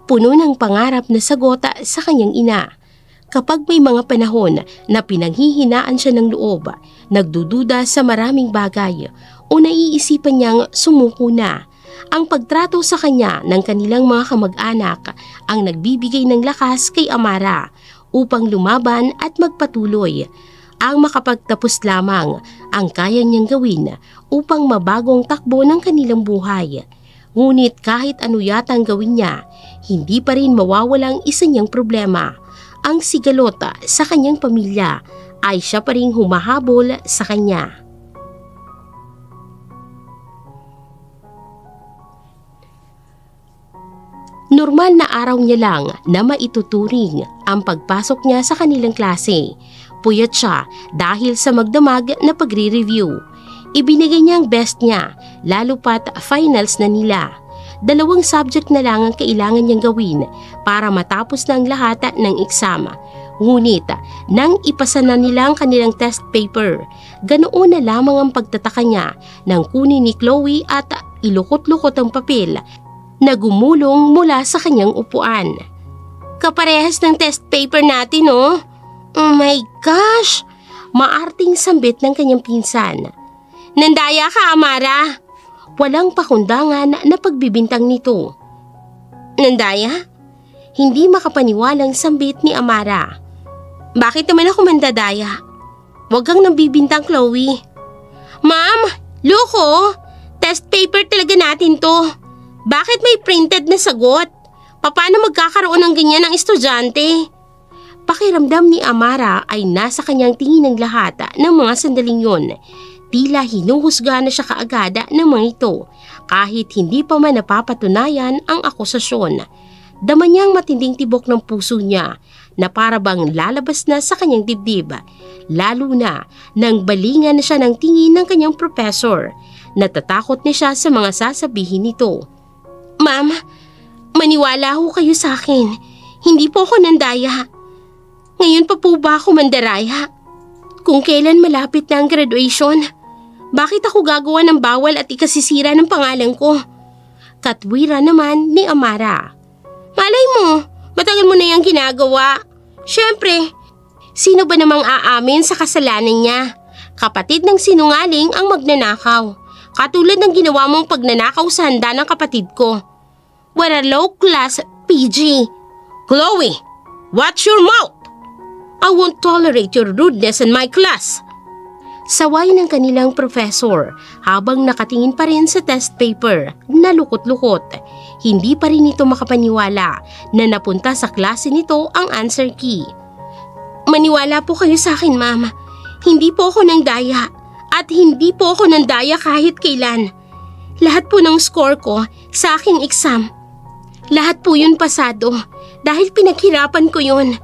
Puno ng pangarap na sagot sa kanyang ina. Kapag may mga panahon na pinanghihinaan siya ng loob, nagdududa sa maraming bagay o naiisipan niyang sumuko na. Ang pagtrato sa kanya ng kanilang mga kamag-anak ang nagbibigay ng lakas kay Amara upang lumaban at magpatuloy. Ang makapagtapos lamang ang kaya niyang gawin upang mabagong takbo ng kanilang buhay. Ngunit kahit ano yata ang gawin niya, hindi pa rin mawawalang isa niyang problema. Ang sigalota sa kanyang pamilya ay siya pa rin humahabol sa kanya. Normal na araw niya lang na maituturing ang pagpasok niya sa kanilang klase. Puyat siya dahil sa magdamag na pagre-review. Ibinigay niya ang best niya, lalo pat finals na nila. 2 subject na lang ang kailangan niyang gawin para matapos na ang lahat ng exam. Ngunit nang ipasa na nila ang kanilang test paper, ganoon na lamang ang pagtataka niya nang kunin ni Chloe at ilukot-lukot ang papel na gumulong mula sa kanyang upuan. Kaparehas ng test paper natin, oh. Oh my gosh! Maarting sambit ng kanyang pinsan. Nandaya ka, Amara! Walang pakundangan na pagbibintang nito. Nandaya? Hindi makapaniwalang sambit ni Amara. Bakit naman ako mandadaya? Huwag kang nabibintang, Chloe. Ma'am! Loko! Test paper talaga natin to. Bakit may printed na sagot? Paano magkakaroon ng ganyan ng estudyante? Pakiramdam ni Amara ay nasa kanyang tingin ng lahat ng mga sandaling yon. Tila hinuhusga na siya kaagad ng mga ito kahit hindi pa man napapatunayan ang akusasyon. Dama niyang matinding tibok ng puso niya na para bang lalabas na sa kanyang dibdib. Lalo na nang balingan na siya ng tingin ng kanyang professor. Natatakot na siya sa mga sasabihin nito. Ma'am, maniwala ho kayo sa akin. Hindi po ako nandaya. Ngayon pa po ba ako mandaraya? Kung kailan malapit na ang graduation, bakit ako gagawa ng bawal at ikasisira ng pangalan ko? Katwira naman ni Amara. Malay mo, matagal mo na yung ginagawa. Siyempre, sino ba namang aamin sa kasalanan niya? Kapatid ng sinungaling ang magnanakaw. Katulad ng ginawa mong pagnanakaw sa handa ng kapatid ko. What a low-class PG. Chloe, watch your mouth! I won't tolerate your rudeness in my class. Saway ng kanilang professor habang nakatingin pa rin sa test paper na lukot-lukot. Hindi pa rin ito makapaniwala na napunta sa klase nito ang answer key. Maniwala po kayo sa akin, ma'am. Hindi po ako nang daya at hindi po ako nang daya kahit kailan. Lahat po ng score ko sa aking exam. Lahat po yun pasado dahil pinaghirapan ko yun.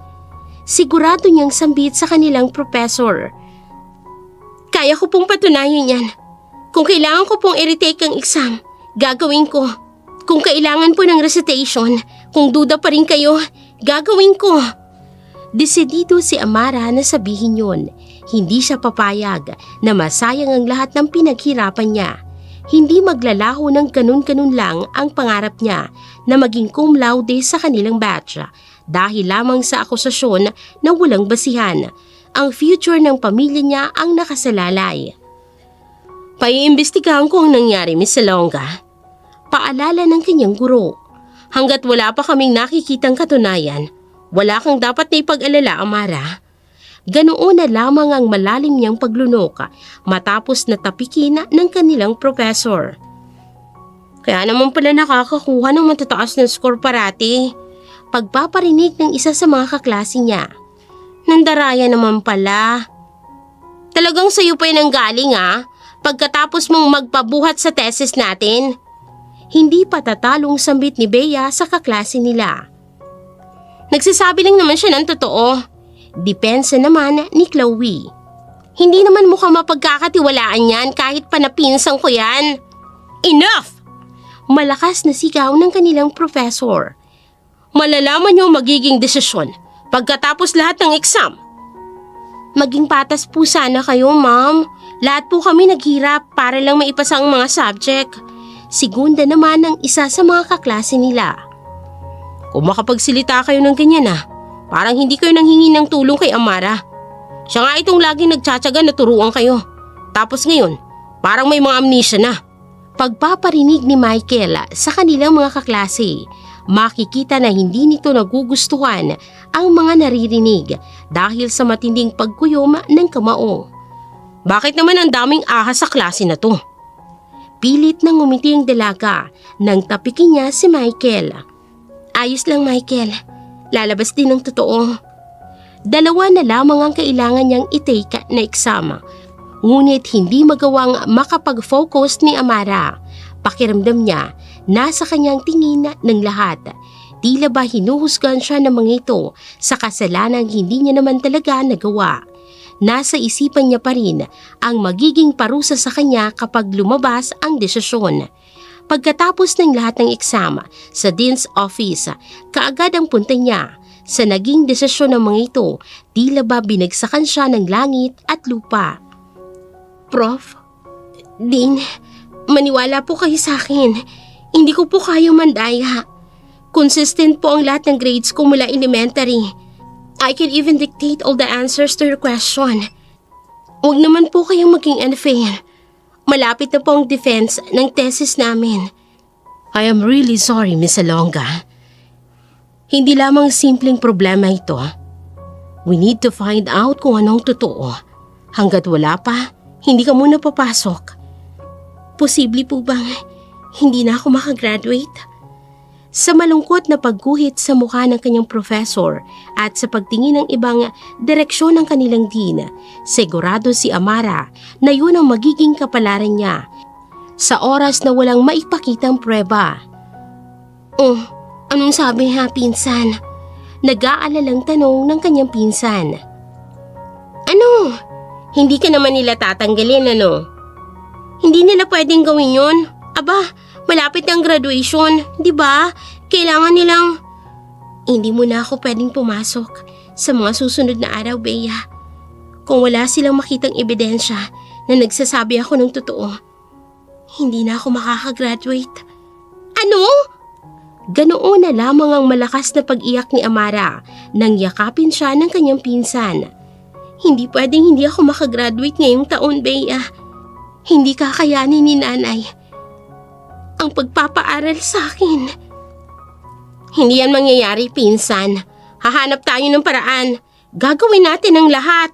Sigurado niyang sambit sa kanilang professor. Kaya ko pong patunayan yan. Kung kailangan ko pong i-retake ang exam, gagawin ko. Kung kailangan po ng recitation, kung duda pa rin kayo, gagawin ko. Desidido si Amara na sabihin yun. Hindi siya papayag na masayang ang lahat ng pinaghirapan niya. Hindi maglalaho ng ganun-ganun lang ang pangarap niya na maging cum laude sa kanilang batch dahil lamang sa akusasyon na walang basihan. Ang future ng pamilya niya ang nakasalalay. Paiimbestigahan ko ang nangyari, Miss Salonga. Paalala ng kanyang guro. Hanggat wala pa kaming nakikitang katunayan, wala kang dapat na ipag-alala, Amara. Ganoon na lamang ang malalim niyang paglunok matapos na tapikin ng kanilang professor. Kaya naman pala nakakakuha ng matataas na score parati. Pagpaparinig ng isa sa mga kaklase niya. Nandaraya naman pala. Talagang sa'yo pa yun ang galing pagkatapos mong magpabuhat sa thesis natin. Hindi pa tatalong sambit ni Bea sa kaklase nila. Nagsasabi lang naman siya ng totoo. Depensa naman ni Chloe. Hindi naman mukhang mapagkakatiwalaan yan kahit panapinsang ko yan. Enough! Malakas na sigaw ng kanilang professor. Malalaman niyo magiging desisyon pagkatapos lahat ng exam. Maging patas po sana kayo, ma'am. Lahat po kami naghirap para lang maipasa ang mga subject. Segunda naman ang isa sa mga kaklase nila. Kung makapagsilita kayo ng ganyan parang hindi kayo nanghingi ng tulong kay Amara. Siya nga itong laging nagtsatsaga na turuan kayo. Tapos ngayon, parang may mga amnesia na. Pagpaparinig ni Michael sa kanilang mga kaklase, makikita na hindi nito nagugustuhan ang mga naririnig dahil sa matinding pagkuyom ng kamao. Bakit naman ang daming ahas sa klase na to? Pilit nang ngumiti ang dalaga nang tapikin niya si Michael. Ayos lang, Michael. Lalabas din ng totoo. Dalawa na lamang ang kailangan niyang i-take na eksama. Ngunit hindi magawang makapag-focus ni Amara. Pakiramdam niya, nasa kanyang tingin ng lahat. Tila ba hinuhusgan siya ng mga ito sa kasalanang hindi niya naman talaga nagawa. Nasa isipan niya pa rin ang magiging parusa sa kanya kapag lumabas ang desisyon. Pagkatapos ng lahat ng eksama sa Dean's office, kaagad ang punta niya. Sa naging desisyon ng mga ito, tila ba binagsakan siya ng langit at lupa. Prof, Dean, maniwala po kayo sa akin. Hindi ko po kayo mandaya. Consistent po ang lahat ng grades ko mula elementary. I can even dictate all the answers to your question. Huwag naman po kayong maging unfair. Malapit na po ang defense ng thesis namin. I am really sorry, Miss Salonga. Hindi lamang simpleng problema ito. We need to find out kung anong totoo. Hanggat wala pa, hindi ka muna papasok. Posible po bang hindi na ako makagraduate? Sa malungkot na pagguhit sa mukha ng kanyang professor at sa pagtingin ng ibang direksyon ng kanilang dean, sigurado si Amara na yun ang magiging kapalaran niya sa oras na walang maipakitang prueba. Oh, anong sabi niya, pinsan? Nag-aalalang tanong ng kanyang pinsan. Ano? Hindi ka naman nila tatanggalin, ano? Hindi nila pwedeng gawin yun? Aba, malapit ang graduation, di ba? Kailangan nilang... Hindi mo na ako pwedeng pumasok sa mga susunod na araw, Bea. Kung wala silang makitang ebidensya na nagsasabi ako ng totoo, hindi na ako makakagraduate. Ano? Ganoon na lamang ang malakas na pag-iyak ni Amara nang yakapin siya ng kanyang pinsan. Hindi pwedeng hindi ako makagraduate ngayong taon, Bea. Hindi kakayanin ni nanay ang pagpapaaral sa akin. Hindi yan mangyayari, pinsan. Hahanap tayo ng paraan. Gagawin natin ang lahat.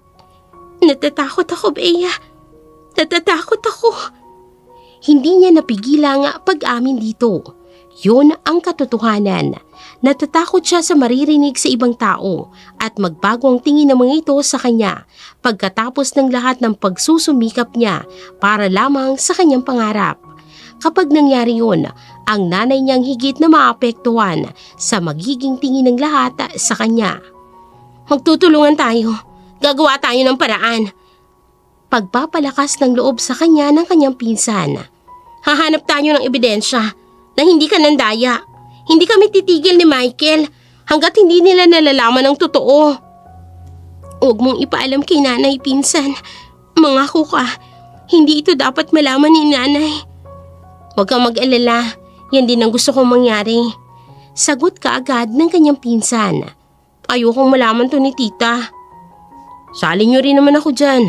Natatakot ako, Bea. Natatakot ako. Hindi niya napigilang pag-amin dito. Yun ang katotohanan. Natatakot siya sa maririnig sa ibang tao at magbago ang tingin ng mga ito sa kanya pagkatapos ng lahat ng pagsusumikap niya para lamang sa kanyang pangarap. Kapag nangyari yun, ang nanay niyang higit na maapektuhan sa magiging tingin ng lahat sa kanya. Magtutulungan tayo. Gagawa tayo ng paraan. Pagpapalakas ng loob sa kanya ng kanyang pinsan. Hahanap tayo ng ebidensya na hindi ka nandaya. Hindi kami titigil ni Michael hanggat hindi nila nalalaman ang totoo. Huwag mong ipaalam kay nanay, pinsan. Mangako ka, hindi ito dapat malaman ni nanay. Huwag kang mag-alala, yan din ang gusto kong mangyari. Sagot ka agad ng kanyang pinsan. Ayokong malaman to ni tita. Sali niyo rin naman ako dyan.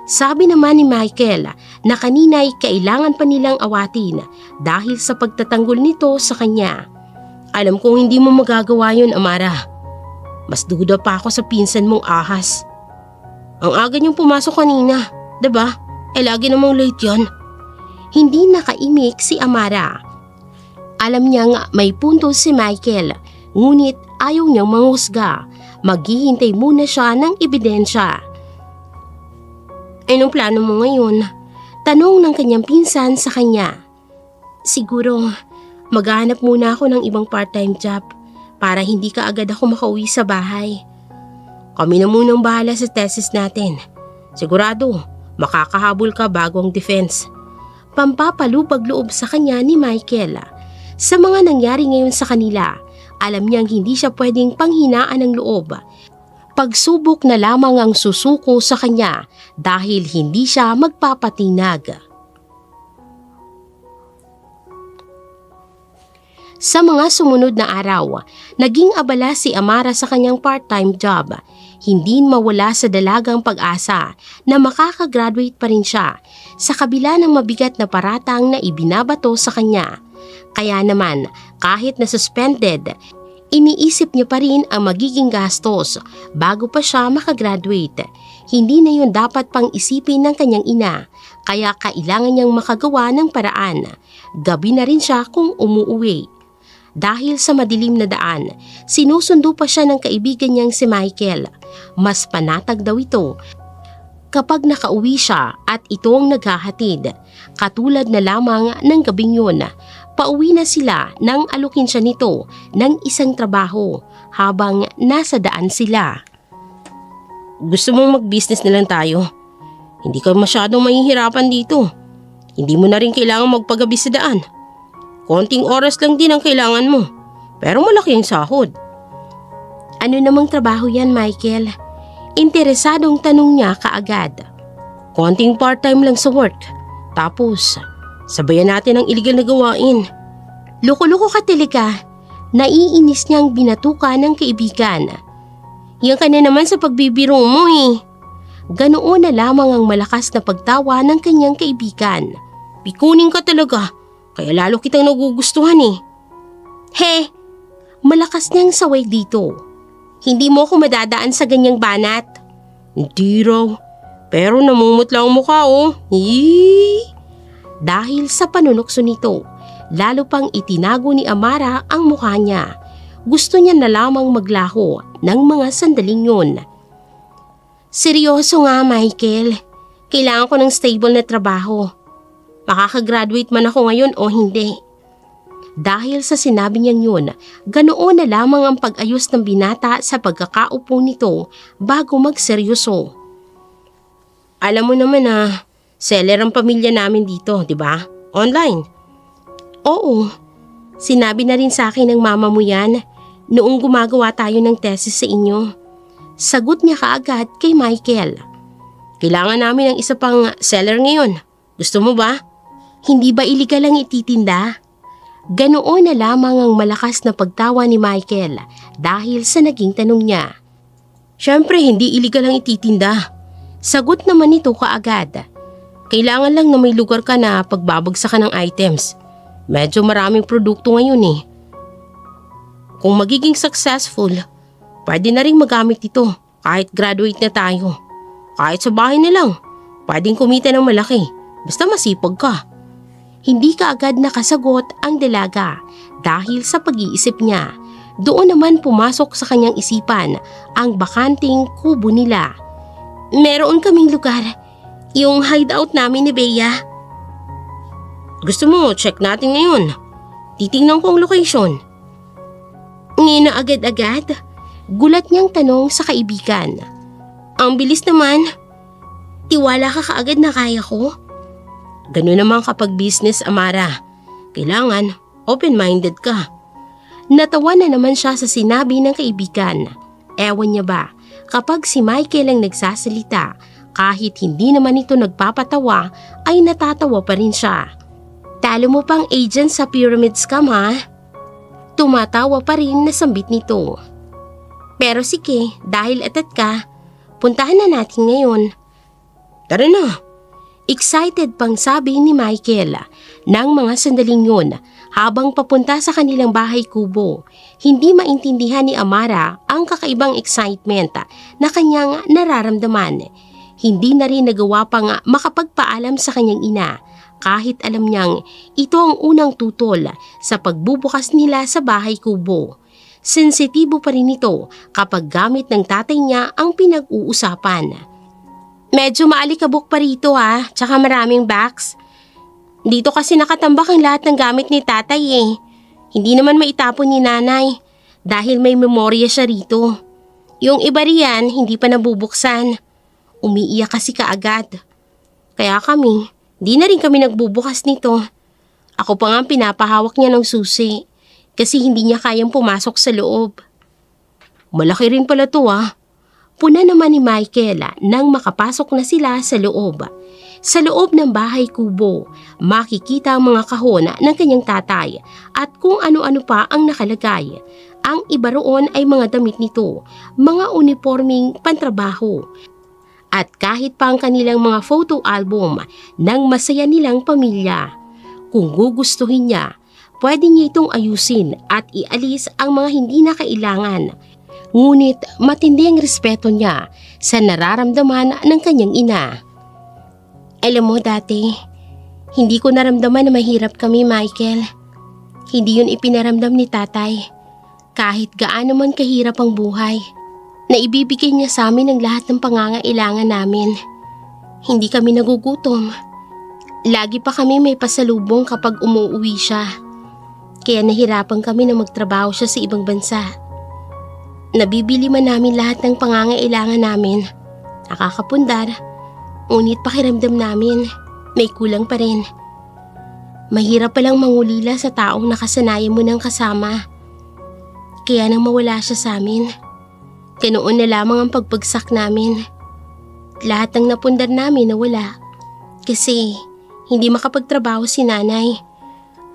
Sabi naman ni Michael na kanina'y kailangan pa nilang awatin dahil sa pagtatanggol nito sa kanya. Alam kong hindi mo magagawa yun, Amara. Mas duda pa ako sa pinsan mong ahas. Ang aga niyong pumasok kanina, diba? Lagi namang late yan. Hindi nakaimik si Amara. Alam niyang may punto si Michael, ngunit ayaw niyang manghusga. Maghihintay muna siya ng ebidensya. Anong plano mo ngayon? Tanong ng kanyang pinsan sa kanya. Siguro, maghanap muna ako ng ibang part-time job para hindi ka agad ako makauwi sa bahay. Kami na munang bahala sa thesis natin. Sigurado, makakahabol ka bago ang defense. Pampapalubag loob sa kanya ni Michael. Sa mga nangyari ngayon sa kanila, alam niyang hindi siya pwedeng panghinaan ng loob. Pagsubok na lamang ang susuko sa kanya dahil hindi siya magpapatinag. Sa mga sumunod na araw, naging abala si Amara sa kanyang part-time job. Hindi mawala sa dalagang pag-asa na makakagraduate pa rin siya sa kabila ng mabigat na paratang na ibinabato sa kanya. Kaya naman, kahit na suspended, iniisip niya pa rin ang magiging gastos bago pa siya makagraduate. Hindi na yun dapat pang isipin ng kanyang ina, kaya kailangan niyang makagawa ng paraan. Gabi na rin siya kung umuuwi. Dahil sa madilim na daan, sinusundo pa siya ng kaibigan niyang si Michael. Mas panatag daw ito kapag nakauwi siya at ito ang naghahatid. Katulad na lamang ng gabing yun, pauwi na sila nang alukin siya nito ng isang trabaho habang nasa daan sila. Gusto mong mag-business na lang tayo? Hindi ka masyadong mahihirapan dito. Hindi mo na rin kailangan magpagabi sa daan. Konting oras lang din ang kailangan mo, pero malaki ang sahod. Ano namang trabaho yan, Michael? Interesadong tanong niya kaagad. Konting part-time lang sa work. Tapos, sabayan natin ang illegal na gawain. Loko-loko ka talaga. Naiinis niyang binatuka ng kaibigan. Yan ka na naman sa pagbibiro mo eh. Ganoon na lamang ang malakas na pagtawa ng kanyang kaibigan. Pikunin ka talaga. Kaya lalo kitang nagugustuhan eh. He, malakas niyang saway dito. Hindi mo ako madadaan sa ganyang banat. Hindi raw. Pero namumutla ang mukha oh. Eee! Dahil sa panunokso nito, lalo pang itinago ni Amara ang mukha niya. Gusto niya na lamang maglaho ng mga sandaling yun. Seryoso nga, Michael. Kailangan ko ng stable na trabaho. Makakagraduate man ako ngayon o hindi. Dahil sa sinabi niyang yun, ganoon na lamang ang pag-ayos ng binata sa pagkakaupo nito bago magseryoso. Alam mo naman na seller ang pamilya namin dito, di ba? Online. Oo, sinabi na rin sa akin ng mama mo yan noong gumagawa tayo ng thesis sa inyo. Sagot niya kaagad kay Michael. Kailangan namin ng isa pang seller ngayon. Gusto mo ba? Hindi ba iligal ang ititinda? Ganoon na lamang ang malakas na pagtawa ni Michael dahil sa naging tanong niya. Siyempre hindi iligal ang ititinda. Sagot naman nito kaagad. Kailangan lang na may lugar ka na pagbabagsakan ng items. Medyo maraming produkto ngayon eh. Kung magiging successful, pwede na rin magamit ito kahit graduate na tayo. Kahit sa bahay na lang, pwedeng kumita ng malaki. Basta masipag ka. Hindi kaagad nakasagot ang dalaga dahil sa pag-iisip niya. Doon naman pumasok sa kanyang isipan ang bakanting kubo nila. Meron kaming lugar, yung hideout namin ni Bea. Gusto mo, check natin ngayon. Titingnan ko ang location. Ngayon na agad-agad, gulat niyang tanong sa kaibigan. Ang bilis naman. Tiwala ka kaagad na kaya ko? Ganun naman kapag business, Amara. Kailangan open-minded ka. Natawa na naman siya sa sinabi ng kaibigan. Ewan niya ba, kapag si Michael ang nagsasalita, kahit hindi naman ito nagpapatawa, ay natatawa pa rin siya. Talo mo pang agent sa pyramid scam ha? Tumatawa pa rin na sambit nito. Pero sige, dahil atat ka, puntahan na natin ngayon. Tara na! Excited pang sabi ni Michael ng mga sandaling yun habang papunta sa kanilang bahay kubo. Hindi maintindihan ni Amara ang kakaibang excitement na kanyang nararamdaman. Hindi na rin nagawa pang makapagpaalam sa kanyang ina kahit alam niyang ito ang unang tutol sa pagbubukas nila sa bahay kubo. Sensitibo pa rin ito kapag gamit ng tatay niya ang pinag-uusapan. Medyo maalikabok pa rito ha, tsaka maraming box. Dito kasi nakatambak ang lahat ng gamit ni tatay eh. Hindi naman maitapon ni nanay dahil may memorya siya rito. Yung iba riyan hindi pa nabubuksan. Umiiyak kasi kaagad. Kaya kami, di na rin kami nagbubukas nito. Ako pa nga pinapahawak niya ng susi kasi hindi niya kayang pumasok sa loob. Malaki rin pala to ah. Puna naman ni Michael nang makapasok na sila sa loob. Sa loob ng bahay kubo, makikita ang mga kahon ng kanyang tatay at kung ano-ano pa ang nakalagay. Ang iba roon ay mga damit nito, mga uniforming pantrabaho. At kahit pa ang kanilang mga photo album ng masaya nilang pamilya. Kung gugustuhin niya, pwede niya itong ayusin at ialis ang mga hindi na kailangan. Ngunit matindi ang respeto niya sa nararamdaman ng kanyang ina. Alam mo dati, hindi ko naramdaman na mahirap kami, Michael. Hindi yun ipinaramdam ni tatay. Kahit gaano man kahirap ang buhay, na ibibigay niya sa amin ang lahat ng pangangailangan namin. Hindi kami nagugutom. Lagi pa kami may pasalubong kapag umuwi siya. Kaya nahirapan kami na magtrabaho siya sa ibang bansa. Nabibili man namin lahat ng pangangailangan namin. Nakakapundar, ngunit pakiramdam namin, may kulang pa rin. Mahirap palang mangulila sa taong nakasanayan mo ng kasama. Kaya nang mawala siya sa amin, ganoon na lamang ang pagpagsak namin. Lahat ng napundar namin nawala. Kasi hindi makapagtrabaho si nanay.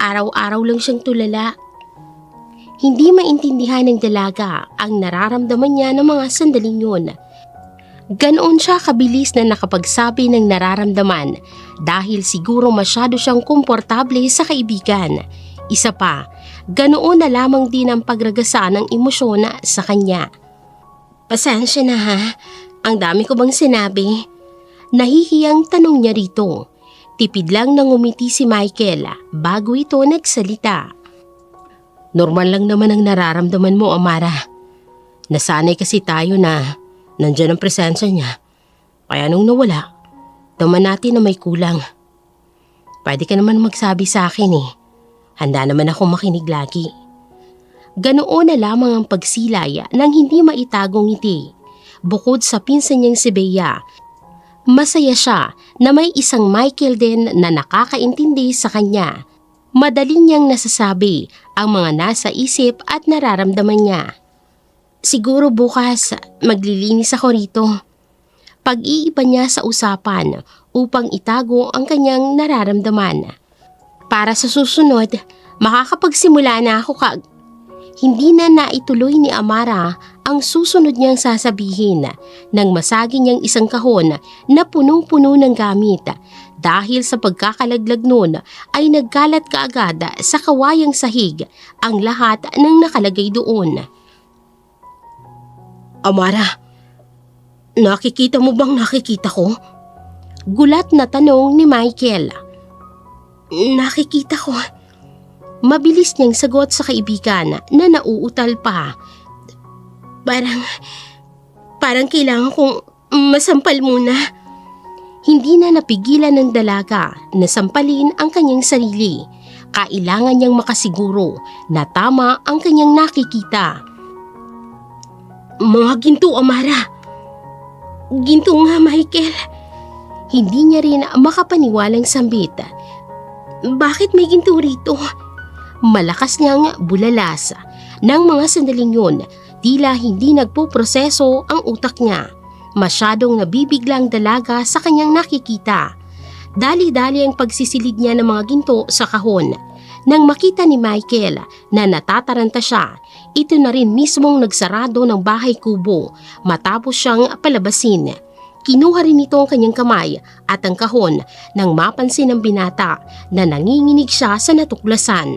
Araw-araw lang siyang tulala. Hindi maintindihan ng dalaga ang nararamdaman niya ng mga sandaling yun. Ganoon siya kabilis na nakapagsabi ng nararamdaman dahil siguro masyado siyang komportable sa kaibigan. Isa pa, ganoon na lamang din ang pagragasa ng emosyon sa kanya. Pasensya na ha, ang dami ko bang sinabi? Nahihiyang tanong niya rito. Tipid lang nang umiti si Michael bago ito nagsalita. Normal lang naman ang nararamdaman mo, Amara. Nasanay kasi tayo na nandyan ang presensya niya. Kaya nung nawala, daman natin na may kulang. Pwede ka naman magsabi sa akin eh. Handa naman ako makinig lagi. Ganoon na lamang ang pagsilay ng hindi maitagong ngiti. Bukod sa pinsan niyang si Bea, masaya siya na may isang Michael din na nakakaintindi sa kanya. Madali niyang nasasabi ang mga nasa isip at nararamdaman niya. Siguro bukas maglilinis ako rito. Pag-iiba niya sa usapan upang itago ang kanyang nararamdaman. Para sa susunod, makakapagsimula na ako Hindi na naituloy ni Amara ang susunod niyang sasabihin nang masagi niyang isang kahon na punong-puno ng gamit. Dahil sa pagkakalaglag nun ay nagkalat kaagad sa kawayang sahig ang lahat ng nakalagay doon. Amara, nakikita mo bang nakikita ko? Gulat na tanong ni Michael. Nakikita ko. Mabilis niyang sagot sa kaibigan na nauutal pa. Parang kailangan kong masampal muna. Hindi na napigilan ng dalaga na sampalin ang kanyang sarili. Kailangan niyang makasiguro na tama ang kanyang nakikita. Mga ginto, Amara. Ginto nga, Michael. Hindi niya rin makapaniwalang sambit. Bakit may ginto rito? Malakas niyang bulalas. Nang mga sandaling yun, tila hindi nagpoproseso ang utak niya. Masyadong nabibiglang dalaga sa kanyang nakikita. Dali-dali ang pagsisilid niya ng mga ginto sa kahon. Nang makita ni Michael na natataranta siya, ito na rin mismong nagsarado ng bahay kubo matapos siyang palabasin. Kinuha rin ito ang kanyang kamay at ang kahon nang mapansin ng binata na nanginginig siya sa natuklasan.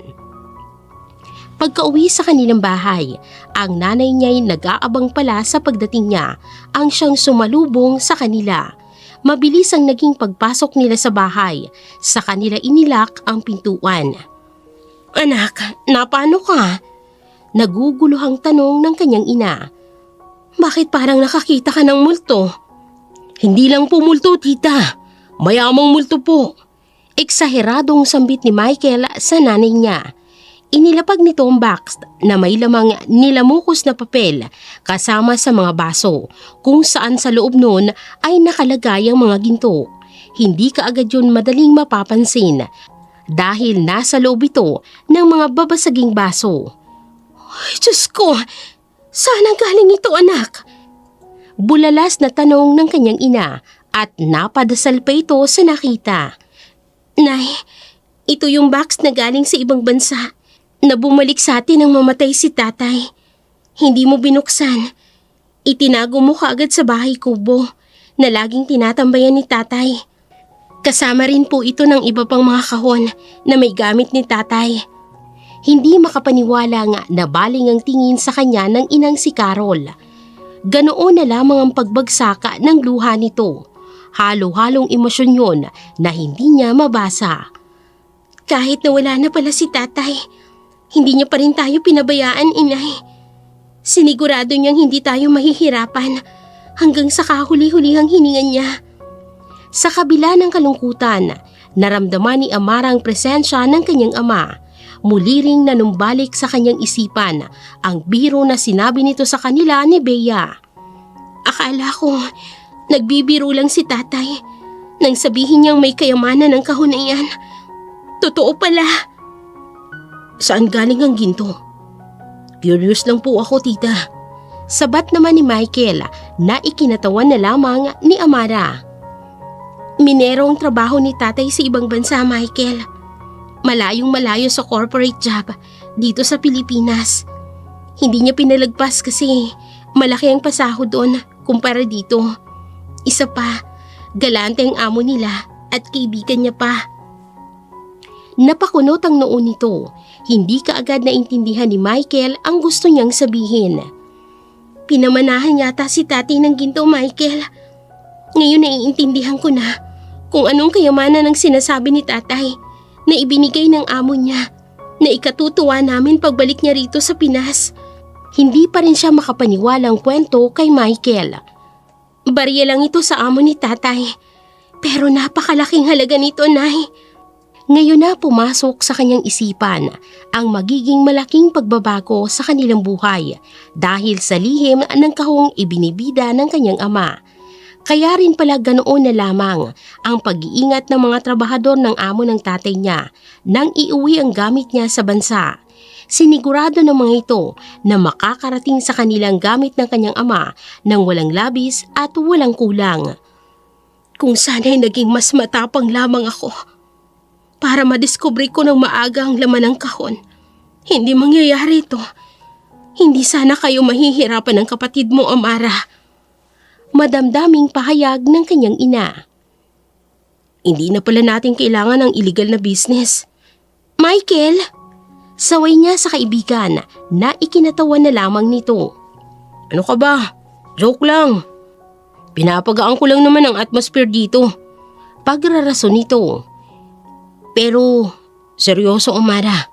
Pagka-uwi sa kanilang bahay, ang nanay niya'y nag-aabang pala sa pagdating niya ang siyang sumalubong sa kanila. Mabilis ang naging pagpasok nila sa bahay, sa kanila inilak ang pintuan. Anak, napano ka? Naguguluhang tanong ng kanyang ina. Bakit parang nakakita ka ng multo? Hindi lang po multo, tita. Mayamang multo po. Eksaheradong sambit ni Michael sa nanay niya. Inilapag nito ang box na may lamang nilamukos na papel kasama sa mga baso kung saan sa loob nun ay nakalagay ang mga ginto. Hindi kaagad yun madaling mapapansin dahil nasa loob ito ng mga babasaging baso. Ay, Diyos ko! Saan galing ito, anak? Bulalas na tanong ng kanyang ina at napadasal pa ito sa nakita. Nay, ito yung box na galing sa ibang bansa. Na bumalik sa atin nang mamatay si tatay. Hindi mo binuksan. Itinago mo kaagad sa bahay kubo na laging tinatambayan ni tatay. Kasama rin po ito ng iba pang mga kahon na may gamit ni tatay. Hindi makapaniwala nga na baling ang tingin sa kanya ng inang si Carol. Ganoon na lamang ang pagbagsaka ng luha nito. Halo-halong emosyon yun na hindi niya mabasa. Kahit na wala na pala si tatay, hindi niya pa rin tayo pinabayaan, inay. Sinigurado niyang hindi tayo mahihirapan hanggang sa kahuli-hulihang hininga niya. Sa kabila ng kalungkutan, naramdaman ni Amara ang presensya ng kanyang ama. Muli ring nanumbalik sa kanyang isipan ang biro na sinabi nito sa kanila ni Bea. Akala ko, nagbibiro lang si tatay nang sabihin niyang may kayamanan ng kahon na yan. Totoo pala. Saan galing ang ginto? Curious lang po ako, tita. Sabat naman ni Michael na ikinatawan na lamang ni Amara. Minero ang trabaho ni tatay sa ibang bansa, Michael. Malayong malayo sa corporate job dito sa Pilipinas. Hindi niya pinalagpas kasi malaki ang pasahod doon kumpara dito. Isa pa, galante ang amo nila at kaibigan niya pa. Napakunot ang noon nito. Hindi kaagad naintindihan ni Michael ang gusto niyang sabihin. Pinamanahan yata si tati ng ginto, Michael. Ngayon naiintindihan ko na kung anong kayamanan ang sinasabi ni tatay na ibinigay ng amo niya na ikatutuwa namin pagbalik niya rito sa Pinas. Hindi pa rin siya makapaniwalang kwento kay Michael. Barya lang ito sa amo ni tatay, pero napakalaking halaga nito, Nay. Ngayon na pumasok sa kanyang isipan ang magiging malaking pagbabago sa kanilang buhay dahil sa lihim ng kahong ibinibida ng kanyang ama. Kaya rin pala ganoon na lamang ang pag-iingat ng mga trabahador ng amo ng tatay niya nang iuwi ang gamit niya sa bansa. Sinigurado ng mga ito na makakarating sa kanilang gamit ng kanyang ama nang walang labis at walang kulang. Kung sana'y naging mas matapang lamang ako. para madiskubre ko ng maaga ang laman ng kahon. Hindi mangyayari ito. Hindi sana kayo mahihirapan ng kapatid mo, Amara. Madamdaming pahayag ng kanyang ina. Hindi na pala natin kailangan ng illegal na business. Michael! Saway niya sa kaibigan na ikinatawa na lamang nito. Ano ka ba? Joke lang. Pinapagaan ko lang naman ang atmosphere dito. Pagrarason nito. Pero, seryoso, Amara.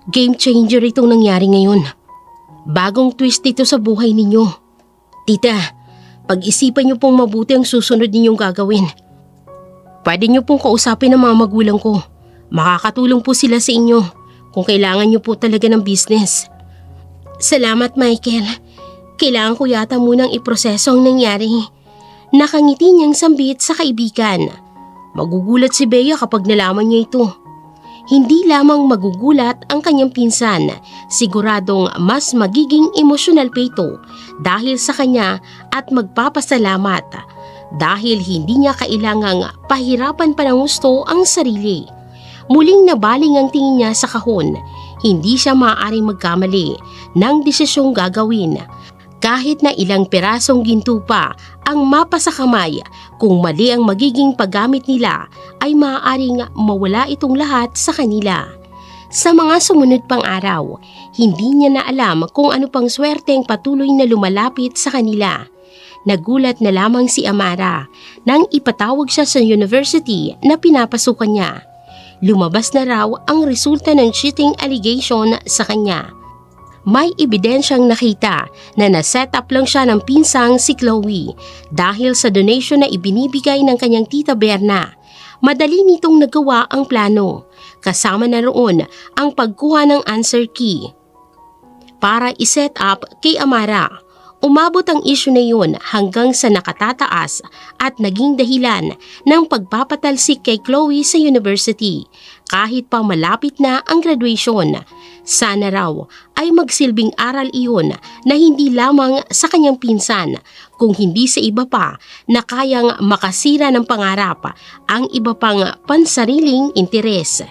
Game changer itong nangyari ngayon. Bagong twist ito sa buhay ninyo. Tita, pag-isipan niyo pong mabuti ang susunod ninyong gagawin. Pwede niyo pong kausapin ang mga magulang ko. Makakatulong po sila sa inyo kung kailangan niyo po talaga ng business. Salamat, Michael. Kailangan ko yata munang iproseso ang nangyari. Nakangiti niyang sambit sa kaibigan. Magugulat si Bea kapag nalaman niya ito. Hindi lamang magugulat ang kanyang pinsan, siguradong mas magiging emosyonal pa ito dahil sa kanya at magpapasalamat dahil hindi niya kailangang pahirapan pa ng gusto ang sarili. Muling nabaling ang tingin niya sa kahon. Hindi siya maaaring magkamali ng desisyong gagawin. Kahit na ilang pirasong ginto pa ang mapasa kamay, kung mali ang magiging paggamit nila ay maaaring mawala itong lahat sa kanila. Sa mga sumunod pang araw, hindi niya na alam kung ano pang swerteng patuloy na lumalapit sa kanila. Nagulat na lamang si Amara nang ipatawag siya sa university na pinapasukan niya. Lumabas na raw ang resulta ng cheating allegation sa kanya. May ebidensyang nakita na naset up lang siya ng pinsang si Chloe dahil sa donation na ibinibigay ng kanyang tita Berna. Madali nitong nagawa ang plano, kasama na roon ang pagkuha ng answer key para iset up kay Amara. Umabot ang issue na yun hanggang sa nakatataas at naging dahilan ng pagpapatalsik kay Chloe sa university kahit pa malapit na ang graduation. Sana raw ay magsilbing aral iyon na hindi lamang sa kanyang pinsan kung hindi sa iba pa na kayang makasira ng pangarap ang iba pang pansariling interes.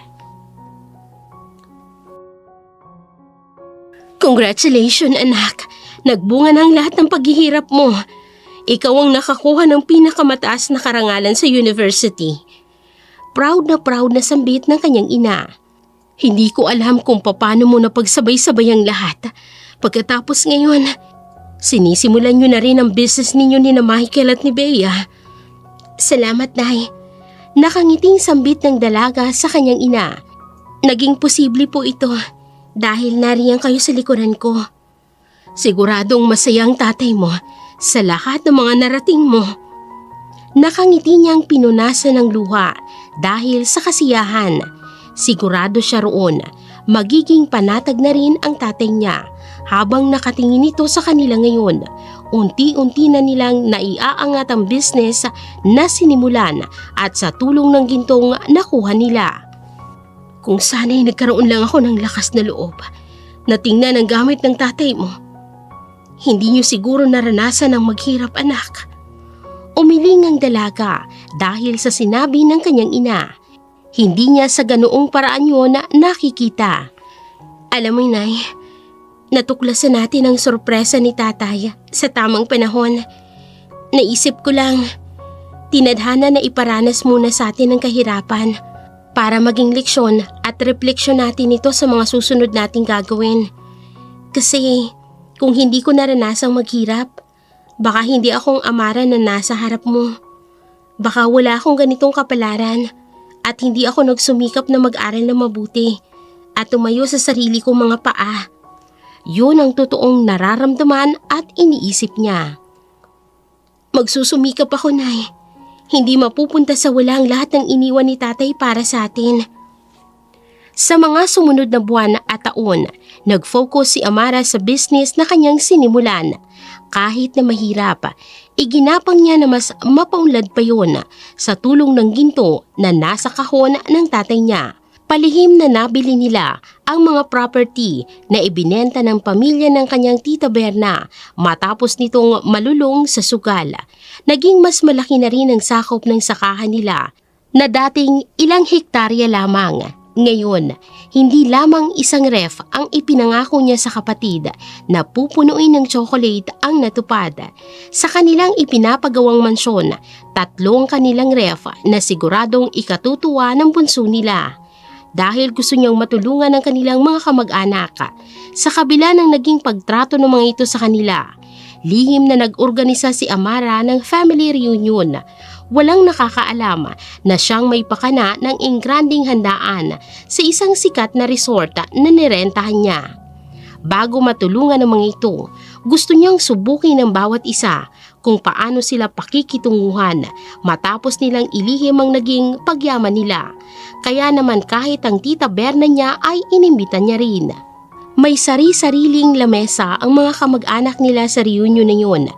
Congratulations, anak! Nagbunga ng lahat ng paghihirap mo. Ikaw ang nakakuha ng pinakamataas na karangalan sa university. Proud na sambit ng kanyang ina. Hindi ko alam kung paano mo napagsabay-sabay ang lahat. Pagkatapos ngayon, sinisimulan nyo na rin ang business ninyo ni na Michael at ni Bea. Salamat, Nay. Nakangiting sambit ng dalaga sa kanyang ina. Naging posible po ito dahil nariyan kayo sa likuran ko. Siguradong masaya ang tatay mo sa lahat ng mga narating mo. Nakangiti niyang pinunasan ng luha dahil sa kasiyahan. Sigurado siya roon, magiging panatag na rin ang tatay niya. Habang nakatingin ito sa kanila ngayon, unti-unti na nilang naiaangat ang business na sinimulan at sa tulong ng gintong nakuha nila. Kung sana'y nagkaroon lang ako ng lakas na loob na tingnan ang gamit ng tatay mo, hindi niyo siguro naranasan ang maghirap, anak. Umiling ang dalaga dahil sa sinabi ng kanyang ina. Hindi niya sa ganoong paraan yun na nakikita. Alam mo, Nay, natuklasan natin ang sorpresa ni tatay sa tamang panahon. Naisip ko lang, tinadhana na iparanas muna sa atin ang kahirapan para maging leksyon at refleksyon natin ito sa mga susunod nating gagawin. Kasi kung hindi ko naranasang maghirap, baka hindi akong Amara na nasa harap mo. Baka wala akong ganitong kapalaran at hindi ako nagsumikap na mag-aral na mabuti at tumayo sa sarili kong mga paa. Yun ang totoong nararamdaman at iniisip niya. Magsusumikap ako, Nay. Hindi mapupunta sa wala ang lahat ng iniwan ni tatay para sa atin. Sa mga sumunod na buwan at taon, nag-focus si Amara sa business na kanyang sinimulan. Kahit na mahirap, iginapang niya na mas mapaunlad pa yun sa tulong ng ginto na nasa kahon ng tatay niya. Palihim na nabili nila ang mga property na ibinenta ng pamilya ng kanyang tita Berna matapos nitong malulong sa sugal. Naging mas malaki na rin ang sakop ng sakahan nila na dating ilang hektarya lamang. Ngayon, hindi lamang isang ref ang ipinangako niya sa kapatid na pupunuin ng chocolate ang natupad. Sa kanilang ipinapagawang mansyon, 3 kanilang ref na siguradong ikatutuwa ng bunso nila. Dahil gusto niyang matulungan ang kanilang mga kamag-anak, sa kabila ng naging pagtrato ng mga ito sa kanila, lihim na nag-organisa si Amara ng family reunion. Walang nakakaalam na siyang may pakana ng ingranding handaan sa isang sikat na resort na nirentahan niya. Bago matulungan ng mga ito, gusto niyang subukin ng bawat isa kung paano sila pakikitunguhan matapos nilang ilihim ang naging pagyaman nila. Kaya naman kahit ang tita Berna niya ay inimbitan niya rin. May sari-sariling lamesa ang mga kamag-anak nila sa reunion na yun.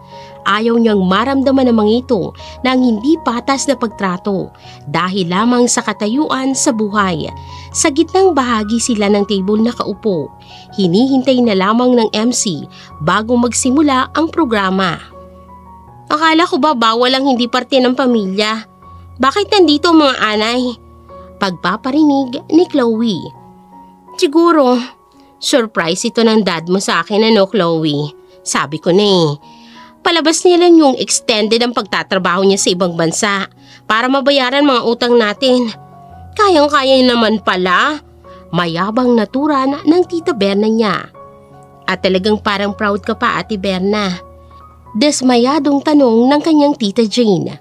Ayaw niyang maramdaman ng mga ito ng hindi patas na pagtrato dahil lamang sa katayuan sa buhay. Sa gitnang bahagi sila ng table na kaupo, hinihintay na lamang ng MC bago magsimula ang programa. Akala ko ba bawal ang hindi parte ng pamilya? Bakit nandito ang mga anay? Pagpaparinig ni Chloe. Siguro, surprise ito ng dad mo sa akin, ano Chloe? Sabi ko na eh. Palabas niya lang yung extended ang pagtatrabaho niya sa ibang bansa para mabayaran mga utang natin. Kayang-kaya naman pala. Mayabang naturan ng tita Berna niya. At talagang parang proud ka pa, Ate Berna. Desmayadong tanong ng kanyang tita Jane.